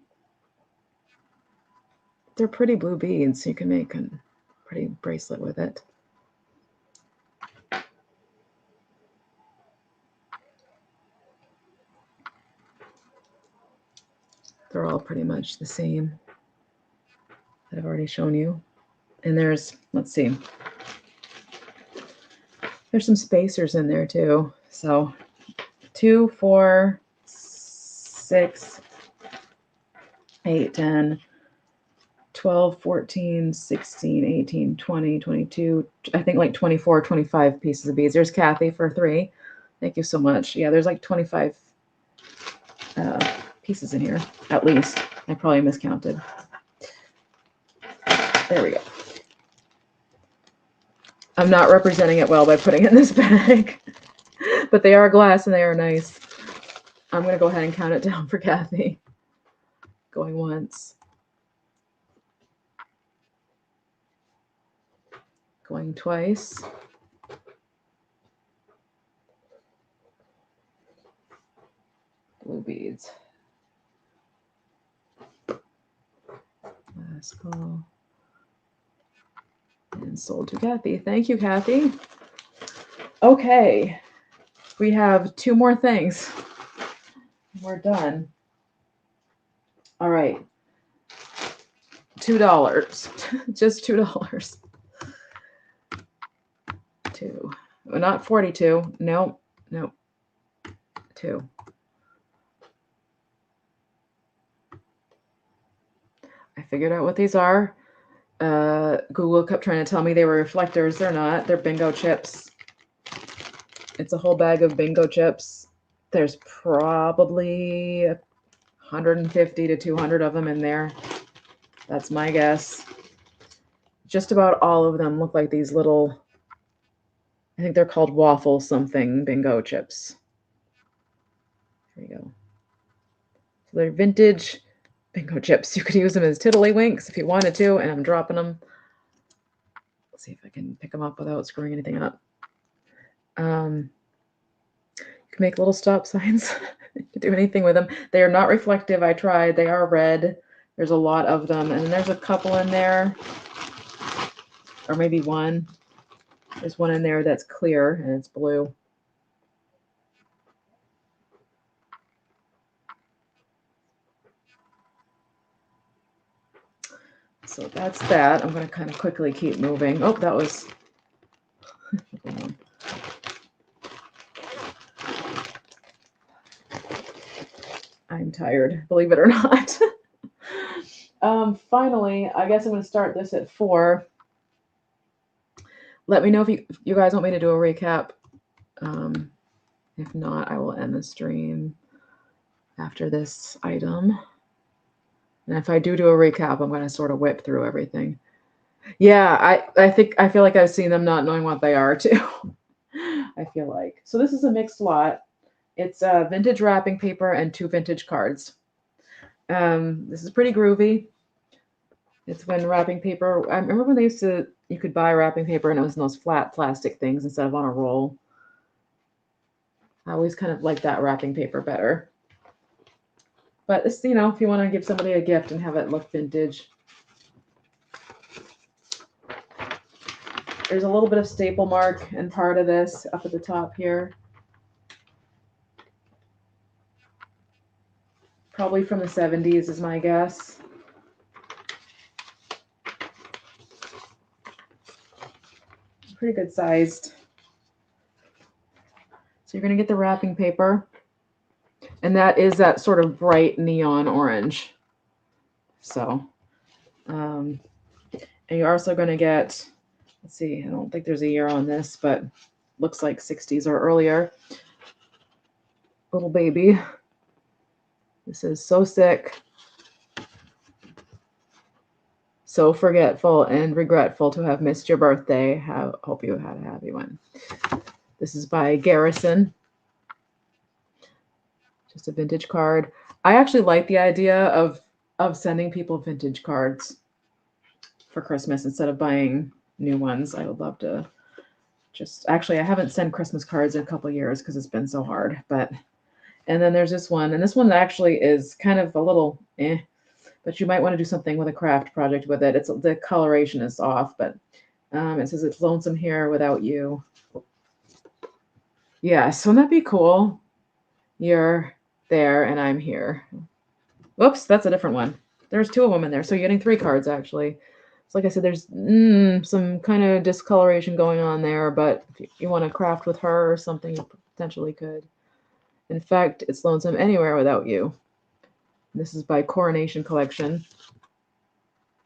They're pretty blue beads. You can make a pretty bracelet with it. They're all pretty much the same that I've already shown you. And there's, let's see, there's some spacers in there too. So 2, 4, 6, 8, 10, 12, 14, 16, 18, 20, 22, I think like 24, 25 pieces of beads. There's Kathy for 3. Thank you so much. Yeah, there's like 25 pieces in here, at least. I probably miscounted. There we go. I'm not representing it well by putting it in this bag, but they are glass and they are nice. I'm going to go ahead and count it down for Kathy. Going once. Going twice. Blue beads. Last call. And sold to Kathy. Thank you, Kathy. Okay. We have 2 more things. We're done. All right. $2. Just $2. 2. Well, not 42. Nope. 2. I figured out what these are. Google kept trying to tell me they were reflectors. They're not. They're bingo chips. It's a whole bag of bingo chips. There's probably 150 to 200 of them in there. That's my guess. Just about all of them look like these little, I think they're called waffle something bingo chips. There you go. So they're vintage bingo chips. You could use them as tiddlywinks if you wanted to, and I'm dropping them. Let's see if I can pick them up without screwing anything up. You can make little stop signs. You can do anything with them. They are not reflective. I tried. They are red. There's a lot of them, and there's a couple in there, or maybe one. There's one in there that's clear and it's blue. So that's that. I'm going to kind of quickly keep moving. Oh, that was... I'm tired, believe it or not. Finally, I guess I'm going to start this at 4. Let me know if you guys want me to do a recap. If not, I will end the stream after this item. And if I do a recap, I'm going to sort of whip through everything. Yeah, I feel like I've seen them not knowing what they are too. I feel like. So this is a mixed lot. It's vintage wrapping paper and 2 vintage cards. This is pretty groovy. It's when wrapping paper, I remember when you could buy wrapping paper and it was in those flat plastic things instead of on a roll. I always kind of like that wrapping paper better. But this, if you want to give somebody a gift and have it look vintage, There's a little bit of staple mark and part of this up at the top here. Probably from the 70s is my guess. Pretty good sized. So you're going to get the wrapping paper. And that is that sort of bright neon orange. So, and you're also going to get, let's see, I don't think there's a year on this, but looks like 60s or earlier. Little baby. This is so sick, so forgetful and regretful to have missed your birthday. Hope you had a happy one. This is by Garrison. Just a vintage card. I actually like the idea of sending people vintage cards for Christmas instead of buying new ones. I would love to just, actually, I haven't sent Christmas cards in a couple of years because it's been so hard. But, and then there's this one, and this one actually is kind of a little but you might want to do something with a craft project with it. It's the coloration is off, but it says it's lonesome here without you. Yes, wouldn't that be cool? You're there and I'm here. Whoops, that's a different one. There's two of them in there, so you're getting 3 cards actually. So like I said, there's some kind of discoloration going on there, but if you want to craft with her or something, you potentially could. In fact, it's lonesome anywhere without you. This is by Coronation Collection.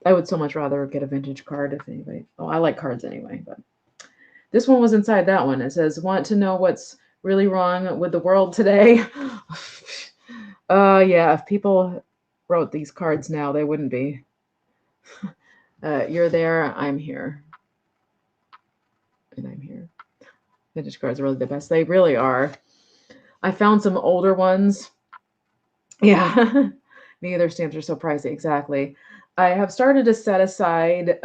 I would so much rather get a vintage card if anybody. Oh, I like cards anyway, but this one was inside that one. It says, "Want to know what's really wrong with the world today?" Yeah, if people wrote these cards now, they wouldn't be. You're there, I'm here. And I'm here. Vintage cards are really the best. They really are. I found some older ones. Yeah. Neither stamps are so pricey. Exactly. I have started to set aside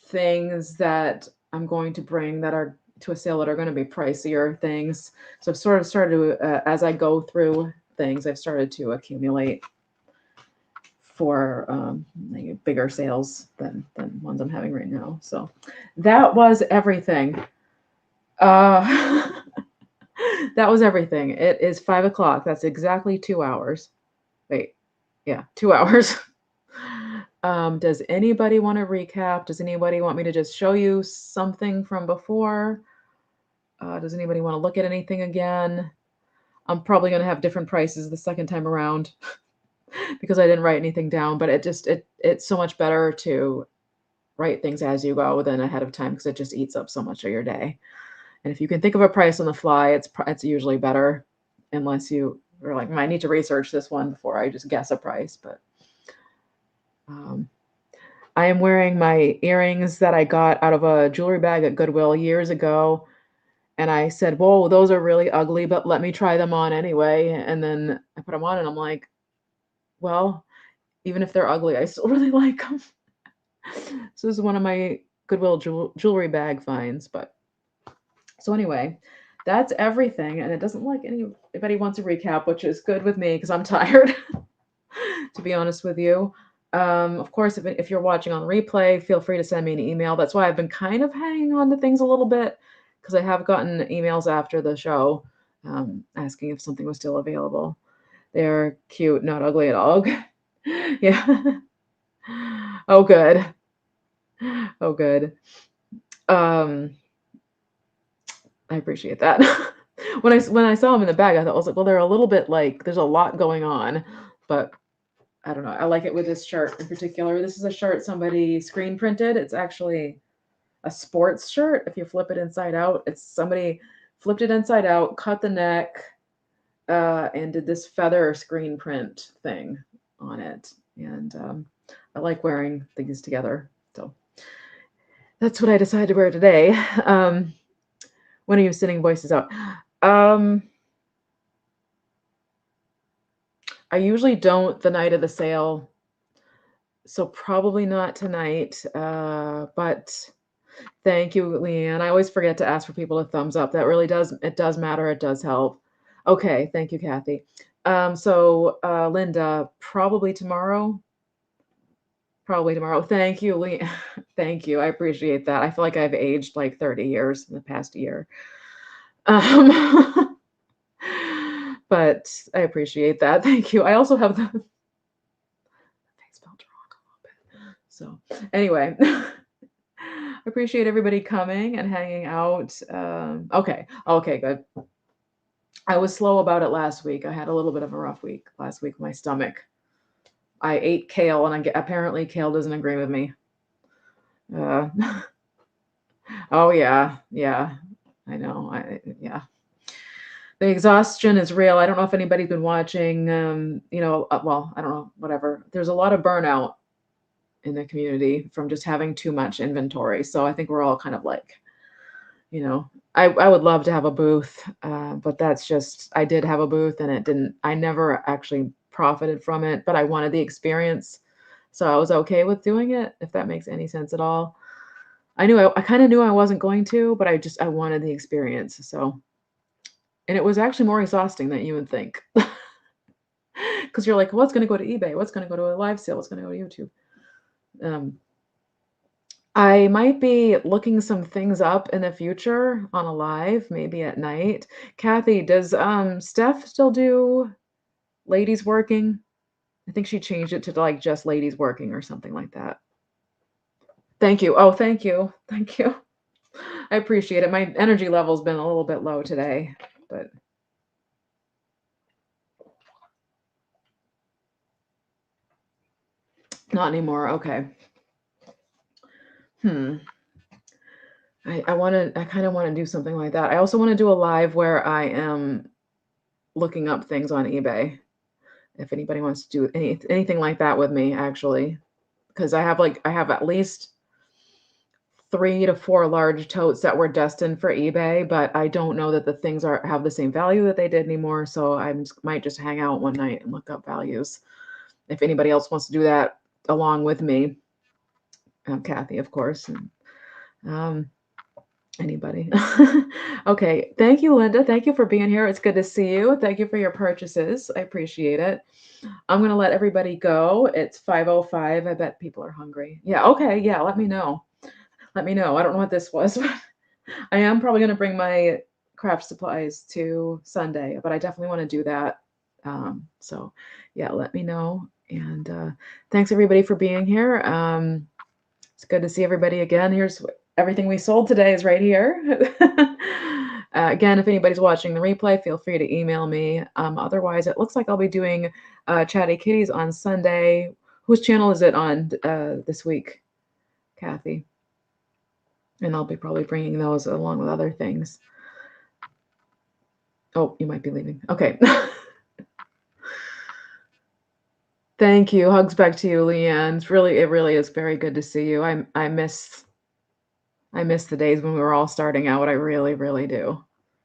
things that I'm going to bring that are to a sale that are going to be pricier things. So I've sort of started to, as I go through things, I've started to accumulate for bigger sales than ones I'm having right now. So that was everything. That was everything. It is 5 o'clock. That's exactly 2 hours. Wait, yeah, 2 hours. Does anybody want to recap? Does anybody want me to just show you something from before? Does anybody want to look at anything again? I'm probably going to have different prices the second time around because I didn't write anything down, but it's so much better to write things as you go than ahead of time because it just eats up so much of your day. And if you can think of a price on the fly, it's usually better, unless you are like, I need to research this one before I just guess a price. But I am wearing my earrings that I got out of a jewelry bag at Goodwill years ago. And I said, whoa, those are really ugly, but let me try them on anyway. And then I put them on and I'm like, well, even if they're ugly, I still really like them. So this is one of my Goodwill jewelry bag finds. But so anyway, that's everything. And it doesn't like anybody wants a recap, which is good with me because I'm tired, to be honest with you. Of course, if you're watching on replay, feel free to send me an email. That's why I've been kind of hanging on to things a little bit because I have gotten emails after the show asking if something was still available. They're cute, not ugly at all. Yeah. Oh, good. Oh, good. I appreciate that. When I saw them in the bag, I was like, well, they're a little bit like there's a lot going on, but I don't know. I like it with this shirt in particular. This is a shirt somebody screen printed. It's actually a sports shirt. If you flip it inside out, it's somebody flipped it inside out, cut the neck, and did this feather screen print thing on it. And I like wearing things together. So that's what I decided to wear today. When are you sending voices out? I usually don't the night of the sale, so probably not tonight. But thank you, Leanne. I always forget to ask for people to thumbs up. That really does matter. It does help. Okay, thank you, Kathy. So Linda, probably tomorrow. Probably tomorrow. Thank you, Lee. Thank you. I appreciate that. I feel like I've aged like 30 years in the past year. Um, but I appreciate that. Thank you. I also have the thing spelled wrong a little bit. So anyway, I appreciate everybody coming and hanging out. Okay, good. I was slow about it last week. I had a little bit of a rough week last week with my stomach. I ate kale, and apparently kale doesn't agree with me. Uh, oh yeah, I know. Yeah. The exhaustion is real. I don't know if anybody's been watching. Well, I don't know. Whatever. There's a lot of burnout in the community from just having too much inventory. So I think we're all kind of like, I would love to have a booth, but that's just, I did have a booth and it didn't, I never actually profited from it, but I wanted the experience. So I was okay with doing it, if that makes any sense at all. I kind of knew I wasn't going to, but I wanted the experience. So, and it was actually more exhausting than you would think. Because you're like, what's going to go to eBay? What's going to go to a live sale? What's going to go to YouTube? I might be looking some things up in the future on a live, maybe at night. Kathy, does Steph still do ladies working? I think she changed it to like just ladies working or something like that. Thank you. Oh, thank you. Thank you. I appreciate it. My energy level's been a little bit low today, but not anymore. Okay. Hmm. I kind of want to do something like that. I also want to do a live where I am looking up things on eBay. If anybody wants to do anything like that with me, actually, because I have at least 3 to 4 large totes that were destined for eBay, but I don't know that the things have the same value that they did anymore. So might just hang out one night and look up values. If anybody else wants to do that along with me, Kathy, of course, and anybody. Okay. Thank you, Linda. Thank you for being here. It's good to see you. Thank you for your purchases. I appreciate it. I'm going to let everybody go. It's 5:05. I bet people are hungry. Yeah. Okay. Yeah. Let me know. Let me know. I don't know what this was, but I am probably going to bring my craft supplies to Sunday, but I definitely want to do that. So, yeah, let me know. And thanks everybody for being here. It's good to see everybody again. Here's everything we sold today is right here. Again, if anybody's watching the replay, feel free to email me. Otherwise, it looks like I'll be doing Chatty Kitties on Sunday. Whose channel is it on this week, Kathy? And I'll be probably bringing those along with other things. Oh, you might be leaving. Okay. Thank you. Hugs back to you, Leanne. It really is very good to see you. I miss the days when we were all starting out. I really, really do.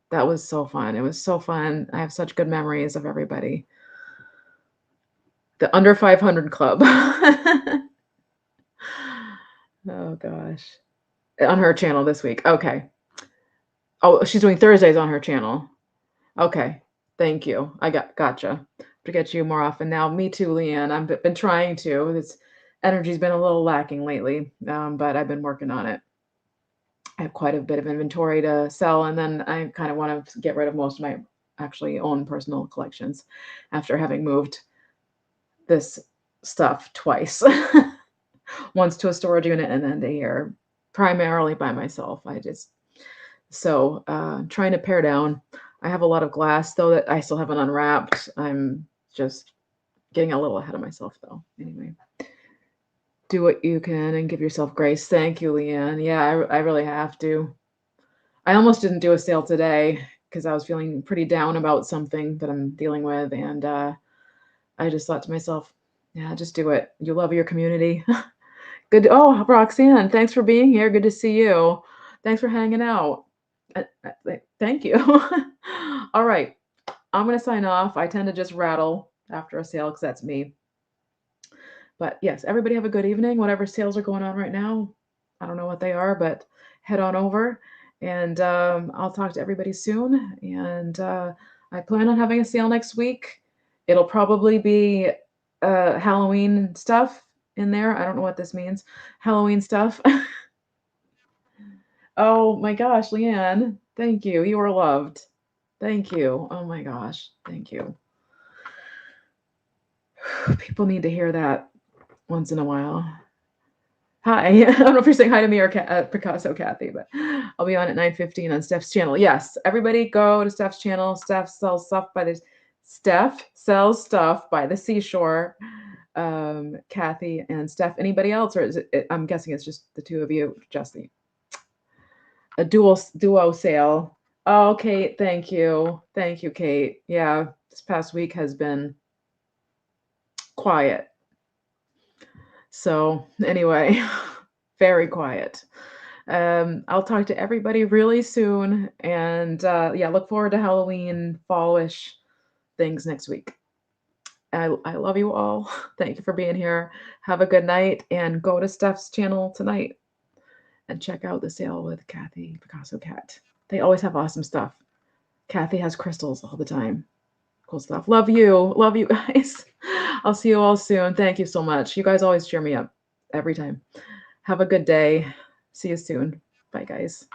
That was so fun. It was so fun. I have such good memories of everybody. The under 500 club. Oh gosh. On her channel this week. Okay. Oh, she's doing Thursdays on her channel. Okay. Thank you. Gotcha. To get you more often now. Me too, Leanne. I've been trying to. This energy's been a little lacking lately, but I've been working on it. I have quite a bit of inventory to sell, and then I kind of want to get rid of most of my actually own personal collections after having moved this stuff twice. Once to a storage unit and then to here, primarily by myself. Trying to pare down. I have a lot of glass though that I still haven't unwrapped. I'm just getting a little ahead of myself though. Anyway, do what you can and give yourself grace. Thank you, Leanne. Yeah, I really have to. I almost didn't do a sale today because I was feeling pretty down about something that I'm dealing with, and I just thought to myself, yeah, just do it. You love your community. Good. Oh, Roxanne, thanks for being here. Good to see you. Thanks for hanging out. Thank you. All right. I'm going to sign off. I tend to just rattle after a sale because that's me. But yes, everybody have a good evening. Whatever sales are going on right now, I don't know what they are, but head on over. And I'll talk to everybody soon. And I plan on having a sale next week. It'll probably be Halloween stuff in there. I don't know what this means. Halloween stuff. Oh my gosh, Leanne, thank you. You are loved. Thank you. Oh my gosh, thank you. People need to hear that once in a while. Hi. I don't know if you're saying hi to me or Picasso Kathy, but I'll be on at 9:15 on Steph's channel. Yes, everybody go to Steph's channel. Steph sells stuff by the seashore. Kathy and Steph. Anybody else, or is it? I'm guessing it's just the two of you, Jesse. A duo sale. Oh, Kate, thank you. Thank you, Kate. Yeah, this past week has been quiet. So, anyway, very quiet. I'll talk to everybody really soon. And yeah, look forward to Halloween, fallish things next week. I love you all. Thank you for being here. Have a good night and go to Steph's channel tonight and check out the sale with Kathy Picasso Cat. They always have awesome stuff. Kathy has crystals all the time. Cool stuff. Love you. Love you guys. I'll see you all soon. Thank you so much. You guys always cheer me up every time. Have a good day. See you soon. Bye, guys.